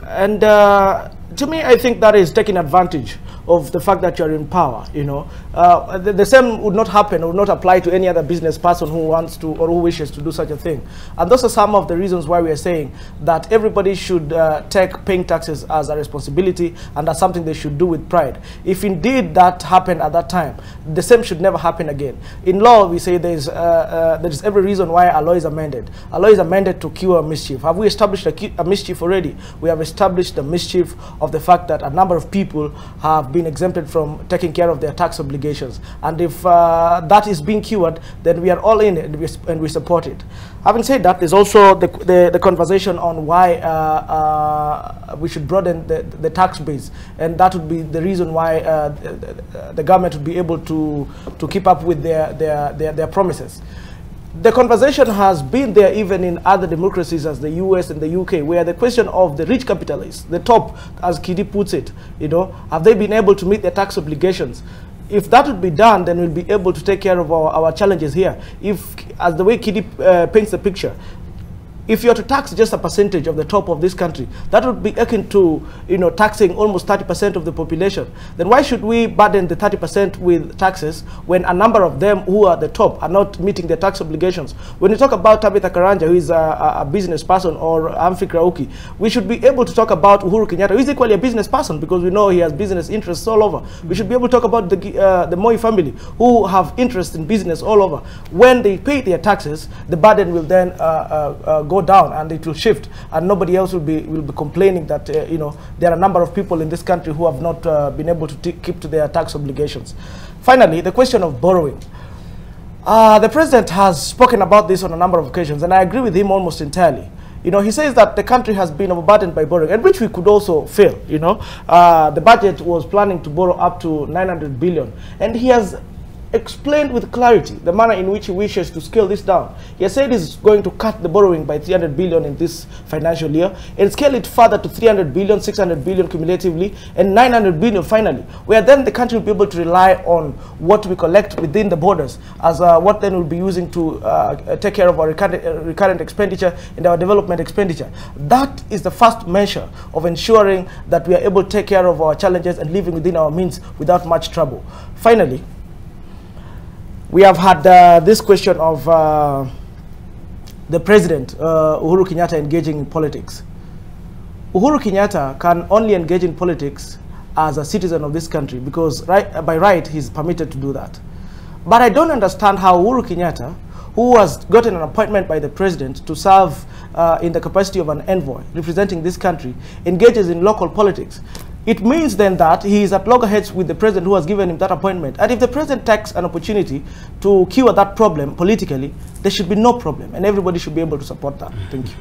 And to me, I think that is taking advantage of the fact that you're in power. The same would not happen or would not apply to any other business person who wants to or who wishes to do such a thing. And those are some of the reasons why we are saying that everybody should take paying taxes as a responsibility and as something they should do with pride. If indeed that happened at that time, the same should never happen again. In law, we say there is every reason why a law is amended. A law is amended to cure mischief. Have we established a mischief already? We have established the mischief of the fact that a number of people have been exempted from taking care of their tax obligations. And if that is being cured, then we are all in it and we support it. Having said that, there's also the conversation on why we should broaden the tax base, and that would be the reason why the government would be able to keep up with their promises. The conversation has been there even in other democracies as the US and the UK, where the question of the rich capitalists, the top, as Kidi puts it, have they been able to meet their tax obligations? If that would be done, then we'll be able to take care of our challenges here. If, as the way Kidi paints the picture, if you are to tax just a percentage of the top of this country, that would be akin to taxing almost 30% of the population. Then why should we burden the 30% with taxes when a number of them who are the top are not meeting their tax obligations? When you talk about Tabitha Karanja, who is a business person, or Amfi Krauki, we should be able to talk about Uhuru Kenyatta, who is equally a business person because we know he has business interests all over. We should be able to talk about the Moi family, who have interest in business all over. When they pay their taxes, the burden will then go go down and it will shift, and nobody else will be complaining that you know, there are a number of people in this country who have not been able to keep to their tax obligations. Finally, the question of borrowing. The president has spoken about this on a number of occasions, and I agree with him almost entirely. You know, he says that the country has been overburdened by borrowing, and which we could also feel. You know, the budget was planning to borrow up to 900 billion, and he has explained with clarity the manner in which he wishes to scale this down. He has said he's going to cut the borrowing by 300 billion in this financial year and scale it further to 300 billion, 600 billion cumulatively, and 900 billion finally, where then the country will be able to rely on what we collect within the borders as what then we'll be using to take care of our recurrent expenditure and our development expenditure. That is the first measure of ensuring that we are able to take care of our challenges and living within our means without much trouble. Finally, we have had this question of the president, Uhuru Kenyatta, engaging in politics. Uhuru Kenyatta can only engage in politics as a citizen of this country because by right he's permitted to do that. But I don't understand how Uhuru Kenyatta, who has gotten an appointment by the president to serve in the capacity of an envoy representing this country, engages in local politics. It means then that he is at loggerheads with the president who has given him that appointment. And if the president takes an opportunity to cure that problem politically, there should be no problem, and everybody should be able to support that. Thank you.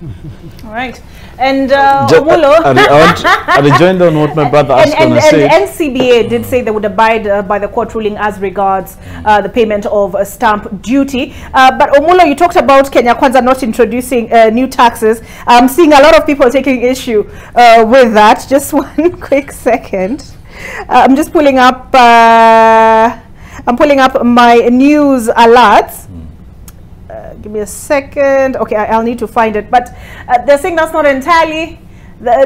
All right. And Omulo, I rejoined on what my brother asked and NCBA did say they would abide by the court ruling as regards the payment of stamp duty. But Omulo, you talked about Kenya Kwanza not introducing new taxes. I'm seeing a lot of people taking issue with that. Just one quick second. I'm just pulling up. I'm pulling up my news alerts. Give me a second. Okay, I'll need to find it. But they're saying that's not entirely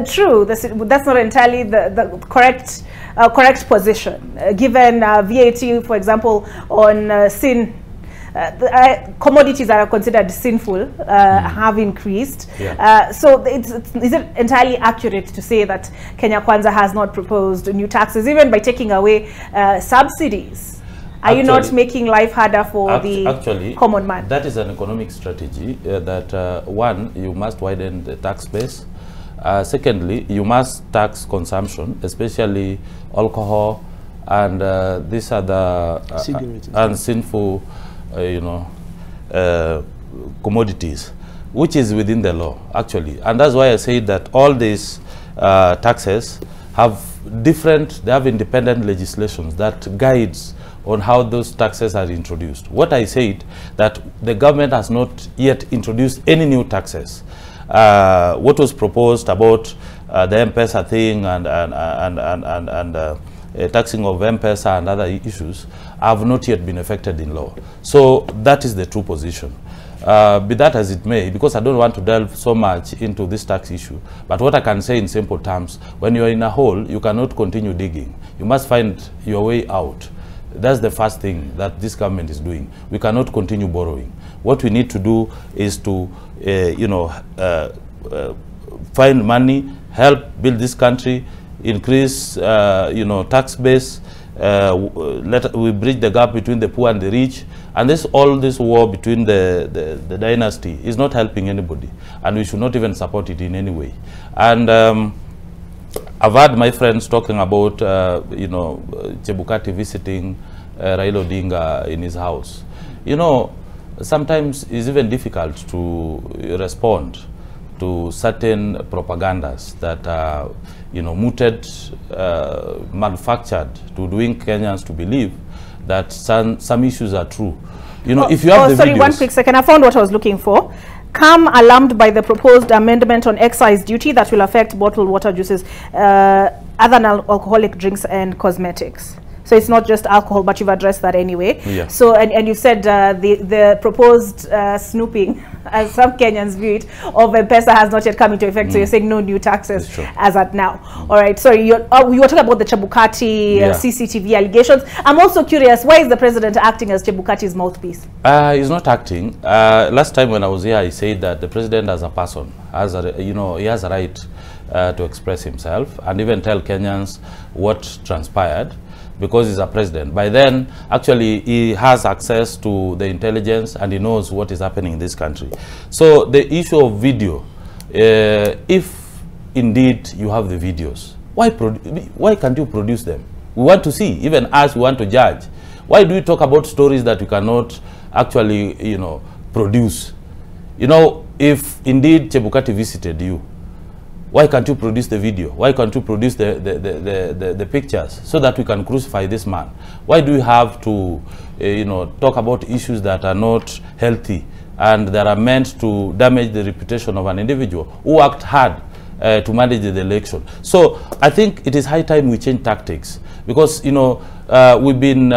true. That's not entirely the correct position. Given VAT, for example, on commodities that are considered sinful have increased. Yeah. So is it entirely accurate to say that Kenya Kwanza has not proposed new taxes, even by taking away subsidies? Are you not making life harder for the common man? That is an economic strategy that one, you must widen the tax base. Secondly, you must tax consumption, especially alcohol and these are the unsinful, commodities, which is within the law actually. And that's why I say that all these taxes have they have independent legislations that guides on how those taxes are introduced. What I said, that the government has not yet introduced any new taxes. What was proposed about the M-Pesa thing and taxing of M-Pesa and other issues have not yet been effected in law. So that is the true position. Be that as it may, because I don't want to delve so much into this tax issue, but what I can say in simple terms, when you are in a hole, you cannot continue digging. You must find your way out. That's the first thing that this government is doing. We cannot continue borrowing. What we need to do is to, find money, help build this country, increase, tax base. We bridge the gap between the poor and the rich. And all this war between the dynasty is not helping anybody. And we should not even support it in any way. And I've had my friends talking about, Chebukati visiting Raila Odinga in his house. Sometimes it's even difficult to respond to certain propagandas that are, mooted, manufactured to doing Kenyans to believe that some issues are true. If you have the sorry, videos, one quick second. I found what I was looking for. Calm alarmed by the proposed amendment on excise duty that will affect bottled water, juices, other non-alcoholic drinks and cosmetics. So it's not just alcohol, but you've addressed that anyway. Yeah. So, and you said the proposed snooping, as some Kenyans view it, of M-Pesa has not yet come into effect. So you're saying no new taxes as at now. All right. Sorry, you were talking about the Chebukati CCTV allegations. I'm also curious, why is the president acting as Chebukati's mouthpiece? He's not acting. Last time when I was here, I said that the president as a person, he has a right to express himself and even tell Kenyans what transpired. because he's a president. By then, actually, he has access to the intelligence and he knows what is happening in this country. So the issue of video, if indeed you have the videos, why can't you produce them? We want to see, even as we want to judge. Why do we talk about stories that we cannot actually, you know, produce? You know, if indeed Chebukati visited you, why can't you produce the video? Why can't you produce the pictures so that we can crucify this man? Why do we have to, you know, talk about issues that are not healthy and that are meant to damage the reputation of an individual who worked hard to manage the election? So I think it is high time we change tactics, because, you know, we've been,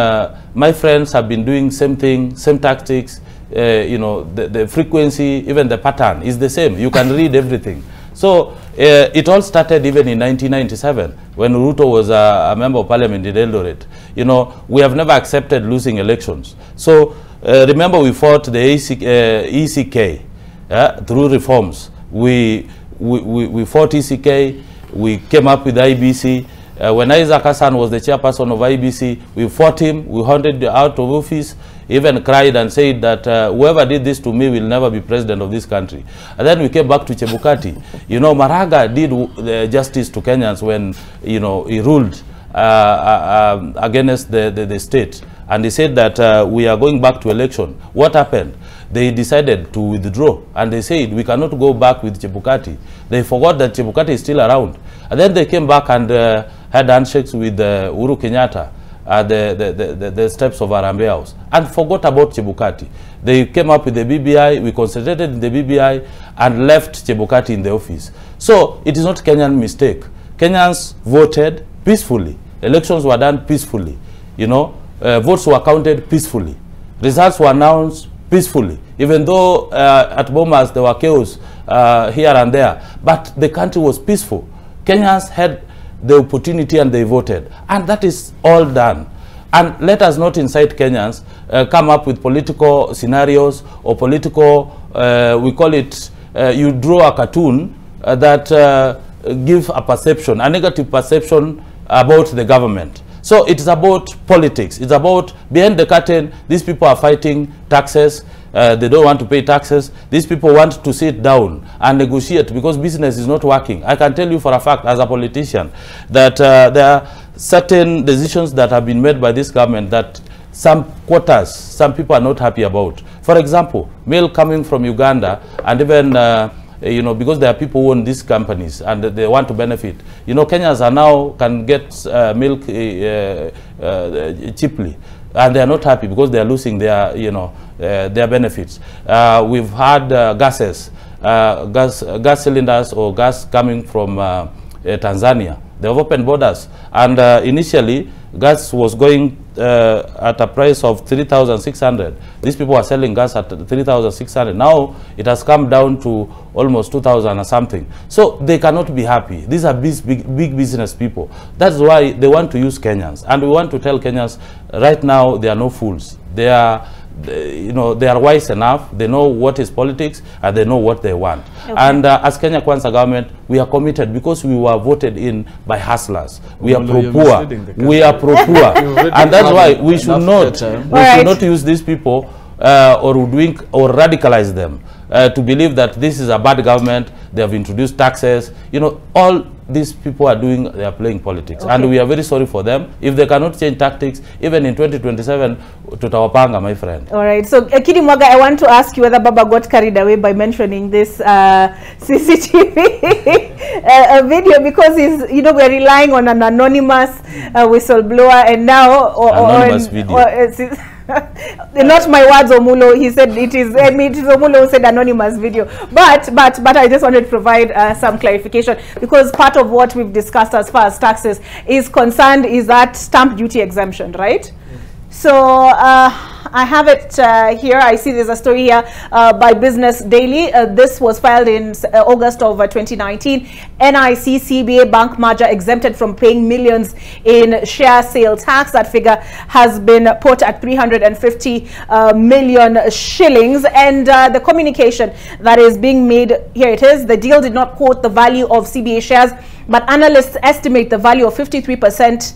my friends have been doing same thing, same tactics. You know, the frequency, even the pattern is the same. You can read everything. So it all started even in 1997 when Ruto was a member of parliament in Eldoret. You know, we have never accepted losing elections. So remember, we fought the ECK through reforms. We fought ECK. We came up with IBC. When Isaac Hassan was the chairperson of IBC, we fought him. We hunted him out of office. Even cried and said that whoever did this to me will never be president of this country. And then we came back to Chebukati. You know, Maraga did justice to Kenyans when, you know, he ruled against the state. And he said that we are going back to election. What happened? They decided to withdraw. And they said, we cannot go back with Chebukati. They forgot that Chebukati is still around. And then they came back and had handshakes with Uhuru Kenyatta at the steps of Harambee House and forgot about Chebukati. They came up with the BBI, we concentrated in the BBI and left Chebukati in the office. So it is not Kenyan mistake. Kenyans voted peacefully. Elections were done peacefully. You know, votes were counted peacefully. Results were announced peacefully. Even though at Bomas there were chaos here and there, but the country was peaceful. Kenyans had the opportunity and they voted, and that is all done. And let us not incite Kenyans come up with political scenarios or political, we call it, you draw a cartoon that give a perception, a negative perception about the government. So it's about politics. It's about behind the curtain. These people are fighting taxes. They don't want to pay taxes. These people want to sit down and negotiate because business is not working. I can tell you for a fact as a politician that there are certain decisions that have been made by this government that some quotas, some people are not happy about. For example, mail coming from Uganda, and even you know, because there are people who own these companies and they want to benefit. You know, Kenyans are now can get milk cheaply, and they are not happy because they are losing their, you know, their benefits. We've had gases, gas cylinders or gas coming from Tanzania. They have opened borders, and initially gas was going at a price of 3,600. These people are selling gas at 3,600. Now it has come down to almost 2,000 or something. So they cannot be happy. These are big business people. That's why they want to use Kenyans. And we want to tell Kenyans, right now, they are no fools. They are, you know, they are wise enough. They know what is politics and they know what they want. Okay. And as Kenya Kwanza government, we are committed because we were voted in by hustlers. We are pro-poor. We are pro-poor. And that's why we should not use these people or radicalize them to believe that this is a bad government. They have introduced taxes. You know, all these people are doing, they are playing politics. Okay. And we are very sorry for them. If they cannot change tactics, even in 2027, tutawapanga, my friend. All right. So, Kidi Mwaga, I want to ask you whether Baba got carried away by mentioning this CCTV video, because he's, you know, we're relying on an anonymous whistleblower, and now anonymous video. Not my words, Omulo. He said it is. I mean, it is Omulo who said anonymous video. But I just wanted to provide some clarification, because part of what we've discussed as far as taxes is concerned is that stamp duty exemption, right? So I have it here. I see there's a story here by Business Daily. This was filed in August of 2019. NIC CBA bank merger exempted from paying millions in share sale tax. That figure has been put at 350 million shillings. And the communication that is being made, here it is. The deal did not quote the value of CBA shares but analysts estimate the value of 53%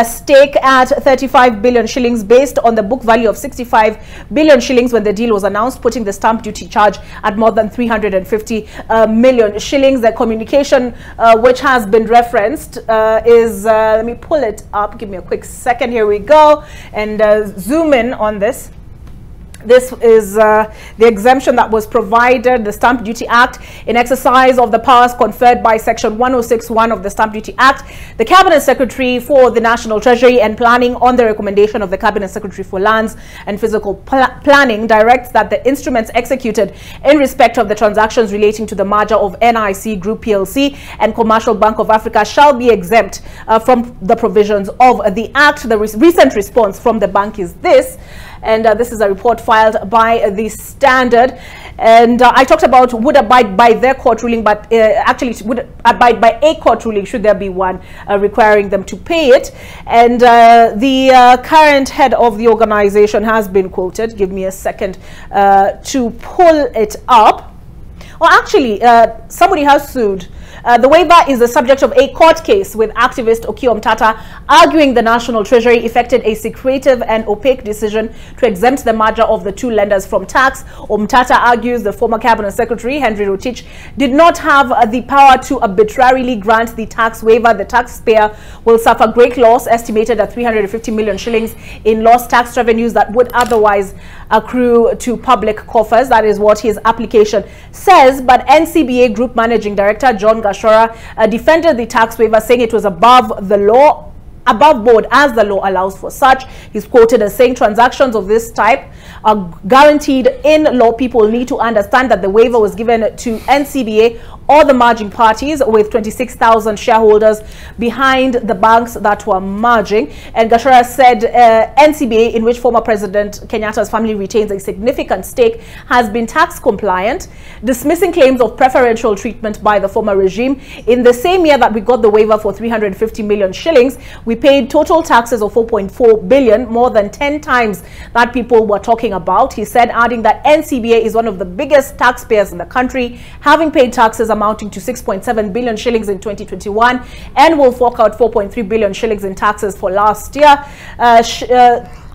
stake at 35 billion shillings based on the book value of 65 billion shillings when the deal was announced, putting the stamp duty charge at more than 350 million shillings. The communication which has been referenced is, let me pull it up, give me a quick second, here we go, and zoom in on this. This is the exemption that was provided, the Stamp Duty Act, in exercise of the powers conferred by Section 106(1) of the Stamp Duty Act. The Cabinet Secretary for the National Treasury and Planning, on the recommendation of the Cabinet Secretary for Lands and Physical Planning, directs that the instruments executed in respect of the transactions relating to the merger of NIC Group PLC and Commercial Bank of Africa shall be exempt from the provisions of the Act. The recent response from the bank is this. And this is a report filed by the Standard. And I talked about would abide by their court ruling, but actually would abide by a court ruling should there be one requiring them to pay it. And the current head of the organization has been quoted. Give me a second to pull it up. Well, actually, somebody has sued. The waiver is the subject of a court case with activist Okiya Omtata arguing the National Treasury effected a secretive and opaque decision to exempt the merger of the two lenders from tax. Omtata argues the former Cabinet Secretary, Henry Rotich, did not have the power to arbitrarily grant the tax waiver. The taxpayer will suffer great loss, estimated at 350 million shillings in lost tax revenues that would otherwise accrue to public coffers. That is what his application says. But NCBA Group Managing Director John Gashora defended the tax waiver, saying it was above the law, above board as the law allows for such. He's quoted as saying transactions of this type are guaranteed in law. People need to understand that the waiver was given to NCBA or the merging parties with 26,000 shareholders behind the banks that were merging. And Gashora said NCBA, in which former President Kenyatta's family retains a significant stake, has been tax compliant, dismissing claims of preferential treatment by the former regime. In the same year that we got the waiver for 350 million shillings, we paid total taxes of 4.4 billion, more than 10 times that people were talking about. He said, adding that NCBA is one of the biggest taxpayers in the country, having paid taxes amounting to 6.7 billion shillings in 2021 and will fork out 4.3 billion shillings in taxes for last year.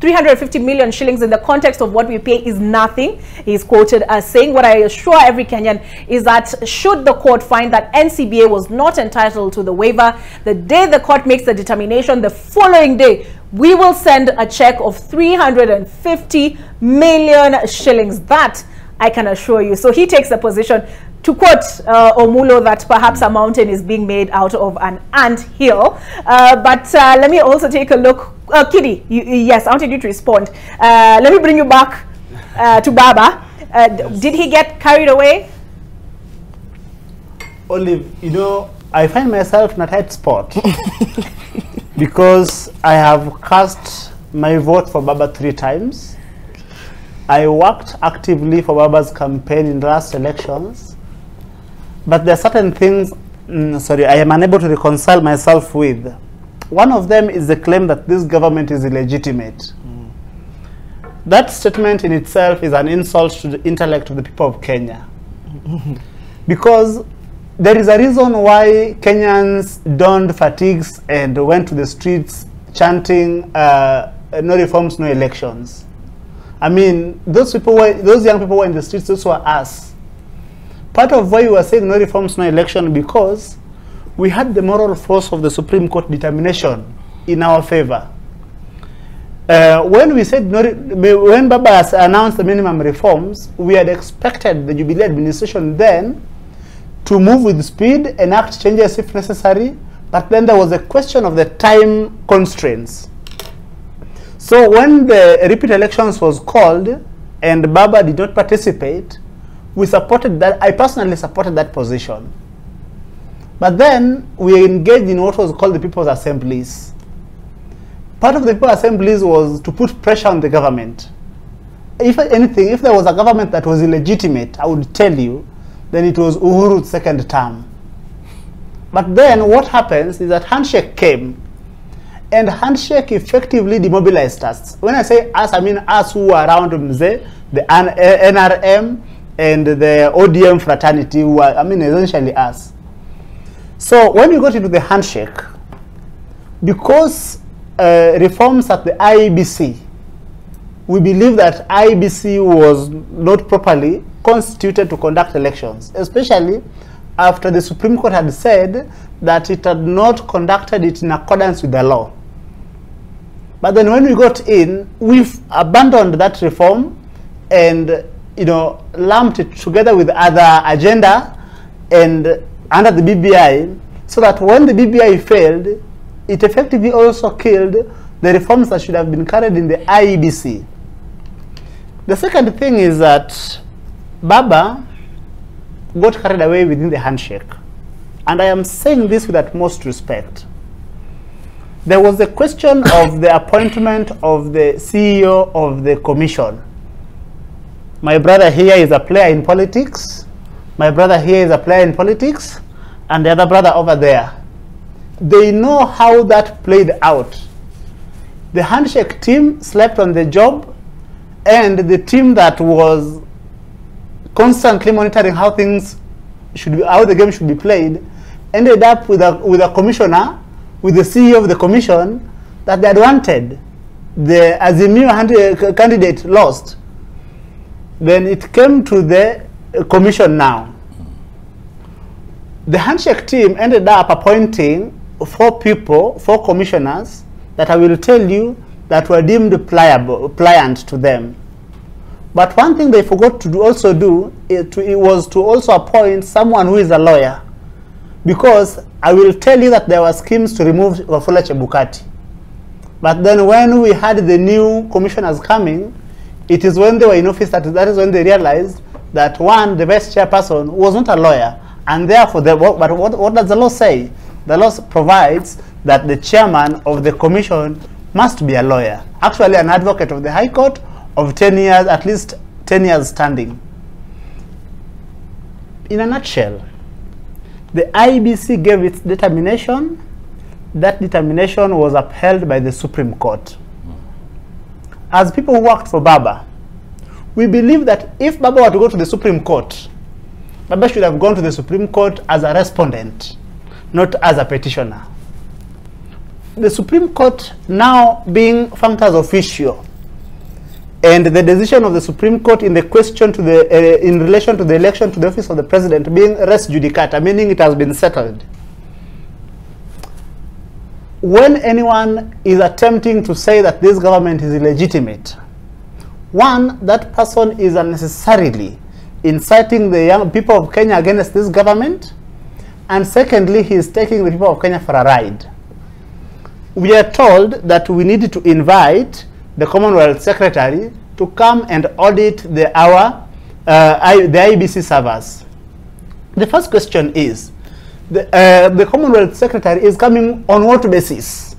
350 million shillings in the context of what we pay is nothing. He's quoted as saying, what I assure every Kenyan is that should the court find that NCBA was not entitled to the waiver, the day the court makes the determination, the following day, we will send a check of 350 million shillings. That I can assure you. So he takes the position, to quote Omulo, that perhaps a mountain is being made out of an ant hill. But let me also take a look. Kidi, yes, I wanted you to respond. Let me bring you back to Baba. Did he get carried away? Olive, you know, I find myself in a tight spot because I have cast my vote for Baba 3 times. I worked actively for Baba's campaign in the last elections. But there are certain things, I am unable to reconcile myself with. One of them is the claim that this government is illegitimate. That statement in itself is an insult to the intellect of the people of Kenya. Because there is a reason why Kenyans donned fatigues and went to the streets chanting, no reforms, no elections. I mean, those young people were in the streets, those were us. Part of why we were saying no reforms, no election, because we had the moral force of the Supreme Court determination in our favor. When we said when Baba has announced the minimum reforms, we had expected the Jubilee administration then to move with speed, enact changes if necessary, but then there was a question of the time constraints. So when the repeat elections was called and Baba did not participate, we supported that. I personally supported that position. But then we engaged in what was called the People's Assemblies. Part of the People's Assemblies was to put pressure on the government. If anything, if there was a government that was illegitimate, I would tell you, then it was Uhuru's second term. But then what happens is that handshake came, and handshake effectively demobilized us. When I say us, I mean us who were around Mzee, the NRM, and the ODM fraternity, who are, I mean, essentially us. So when we got into the handshake, because reforms at the IEBC, we believe that IEBC was not properly constituted to conduct elections, especially after the Supreme Court had said that it had not conducted it in accordance with the law. But then when we got in, we've abandoned that reform and, you know, lumped it together with other agenda and under the BBI, so that when the BBI failed, it effectively also killed the reforms that should have been carried in the IEBC. The second thing is that Baba got carried away within the handshake. And I am saying this with utmost respect. There was a question of the appointment of the CEO of the commission. My brother here is a player in politics. My brother here is a player in politics. And the other brother over there. They know how that played out. The handshake team slept on the job, and the team that was constantly monitoring how things should be, how the game should be played, ended up with a commissioner, with the CEO of the commission, that they had wanted. The Azimio candidate lost. Then it came to the commission now. The handshake team ended up appointing 4 people, 4 commissioners, that I will tell you that were deemed pliant to them. But one thing they forgot to was to also appoint someone who is a lawyer. Because I will tell you that there were schemes to remove Wafula Chebukati. But then when we had the new commissioners coming, it is when they were in office that is when they realized that, one, the vice chairperson was not a lawyer. And therefore, but what does the law say? The law provides that the chairman of the commission must be a lawyer. Actually, an advocate of the High Court of 10 years, at least 10 years standing. In a nutshell, the IEBC gave its determination. That determination was upheld by the Supreme Court. As people who worked for Baba, we believe that if Baba were to go to the Supreme Court, Baba should have gone to the Supreme Court as a respondent, not as a petitioner. The Supreme Court now being functus officio, and the decision of the Supreme Court in the question to the in relation to the election to the office of the president being res judicata, meaning it has been settled. When anyone is attempting to say that this government is illegitimate, one, that person is unnecessarily inciting the young people of Kenya against this government, and secondly, he is taking the people of Kenya for a ride. We are told that we need to invite the Commonwealth Secretary to come and audit the IEBC servers. The first question is, the Commonwealth Secretary is coming on what basis?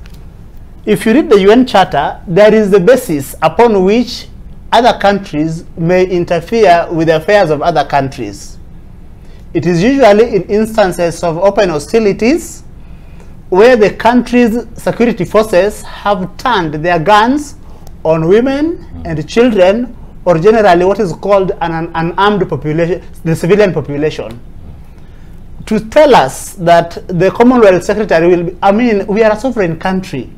If you read the UN Charter, there is the basis upon which other countries may interfere with the affairs of other countries. It is usually in instances of open hostilities where the country's security forces have turned their guns on women and children, or generally what is called an unarmed population, the civilian population. To tell us that the Commonwealth Secretary will be, I mean, we are a sovereign country.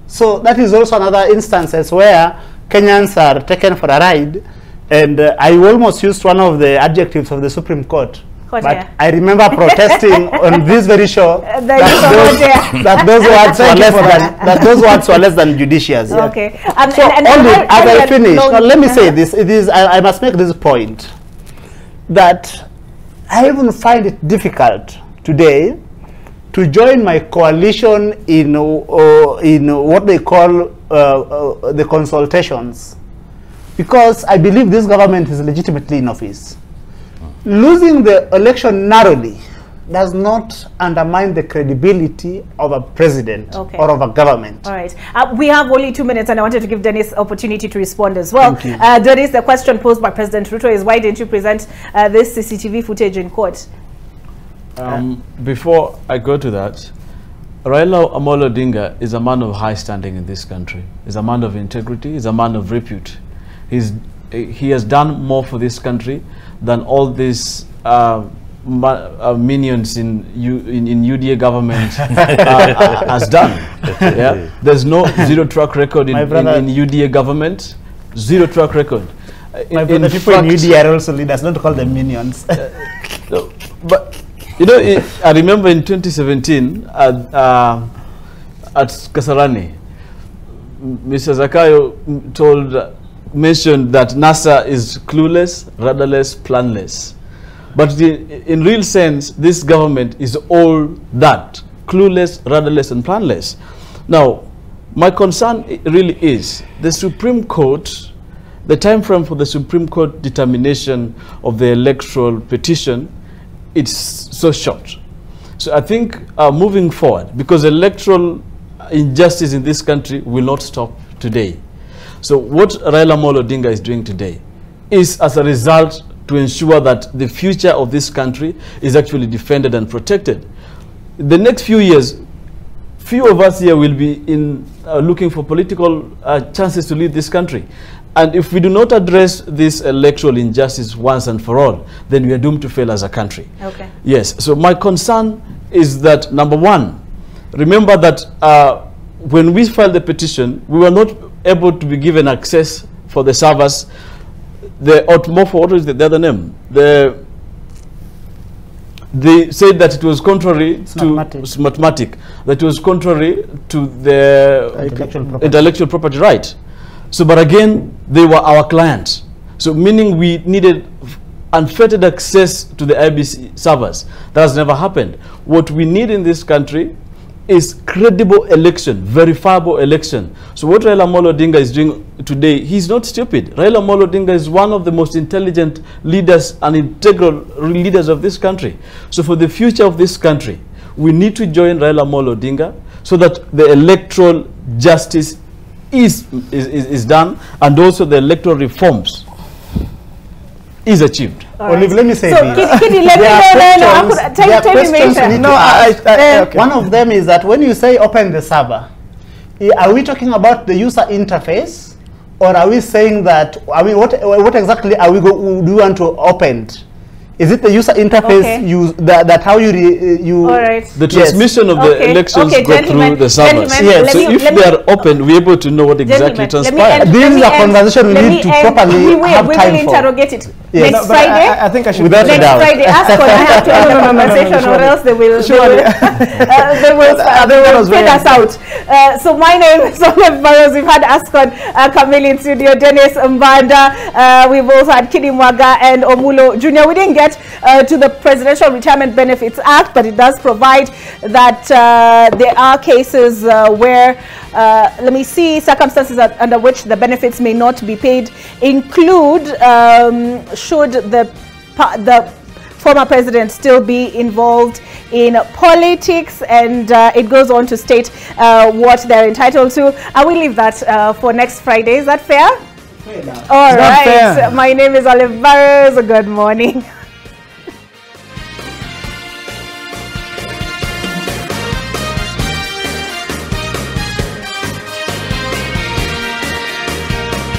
So that is also another instances where Kenyans are taken for a ride, and I almost used one of the adjectives of the Supreme Court. But I remember protesting on this very show that those words were less than judicious. Yeah. Okay. So only as I finish, let me say this. It is I must make this point that I even find it difficult today to join my coalition in what they call the consultations, because I believe this government is legitimately in office. Losing the election narrowly does not undermine the credibility of a president or of a government. All right. We have only 2 minutes, and I wanted to give Dennis opportunity to respond as well. Dennis, the question posed by President Ruto is, why didn't you present this CCTV footage in court? Before I go to that, Raila Amolo Odinga is a man of high standing in this country. He's a man of integrity. He's a man of repute. He has done more for this country than all these minions in UDA government has done. Yeah? There's no zero track record in UDA government. Zero track record. My brother, people in UDA are also leaders, not to call them minions. But you know, I remember in 2017 at Kasarani, Mr. Zakayo mentioned that NASA is clueless, rudderless, planless. But in real sense, this government is all that, clueless, rudderless, and planless. Now, my concern really is the Supreme Court, the time frame for the Supreme Court determination of the electoral petition, it's so short. So I think moving forward, because electoral injustice in this country will not stop today. So what Raila Amolo Odinga is doing today is as a result to ensure that the future of this country is actually defended and protected. The next few years, few of us here will be looking for political chances to lead this country. And if we do not address this electoral injustice once and for all, then we are doomed to fail as a country. Okay. Yes, so my concern is that, number one, remember that when we filed the petition, we were not able to be given access for the servers. What is the other name? They said that it was contrary to Smartmatic, that it was contrary to the intellectual property right. So, but again, they were our clients. So, meaning we needed unfettered access to the IBC servers. That has never happened. What we need in this country is credible election, verifiable election. So what Raila Amolo Odinga is doing today, he's not stupid. Raila Amolo Odinga is one of the most intelligent leaders and integral leaders of this country. So for the future of this country, we need to join Raila Amolo Odinga so that the electoral justice is done, and also the electoral reforms is achieved. Olive, let me say so this. Kitty, let me know. One of them is that when you say open the server, are we talking about the user interface, or are we saying that, I mean, what exactly are we do you want to open? Is it the user interface that how you the transmission of the elections go through the servers? Yes. So if they are open, we're able to know what exactly transpired. This is a conversation we need to properly have time for. We will interrogate it. Yes. Next Friday, I think I should. Next Friday, ask on. I have to end the conversation, or else they will fade us out. So my name is Olive Barrows. We've had Ascon Kamili in studio, Dennis Mbanda. We've also had Kidi Mwaga and Omulo Jr. We didn't get to the Presidential Retirement Benefits Act, but it does provide that there are cases where, let me see, circumstances under which the benefits may not be paid include should the former president still be involved in politics, and it goes on to state what they're entitled to. I will leave that for next Friday. Is that fair? All right. My name is Olive Barrows. Good morning.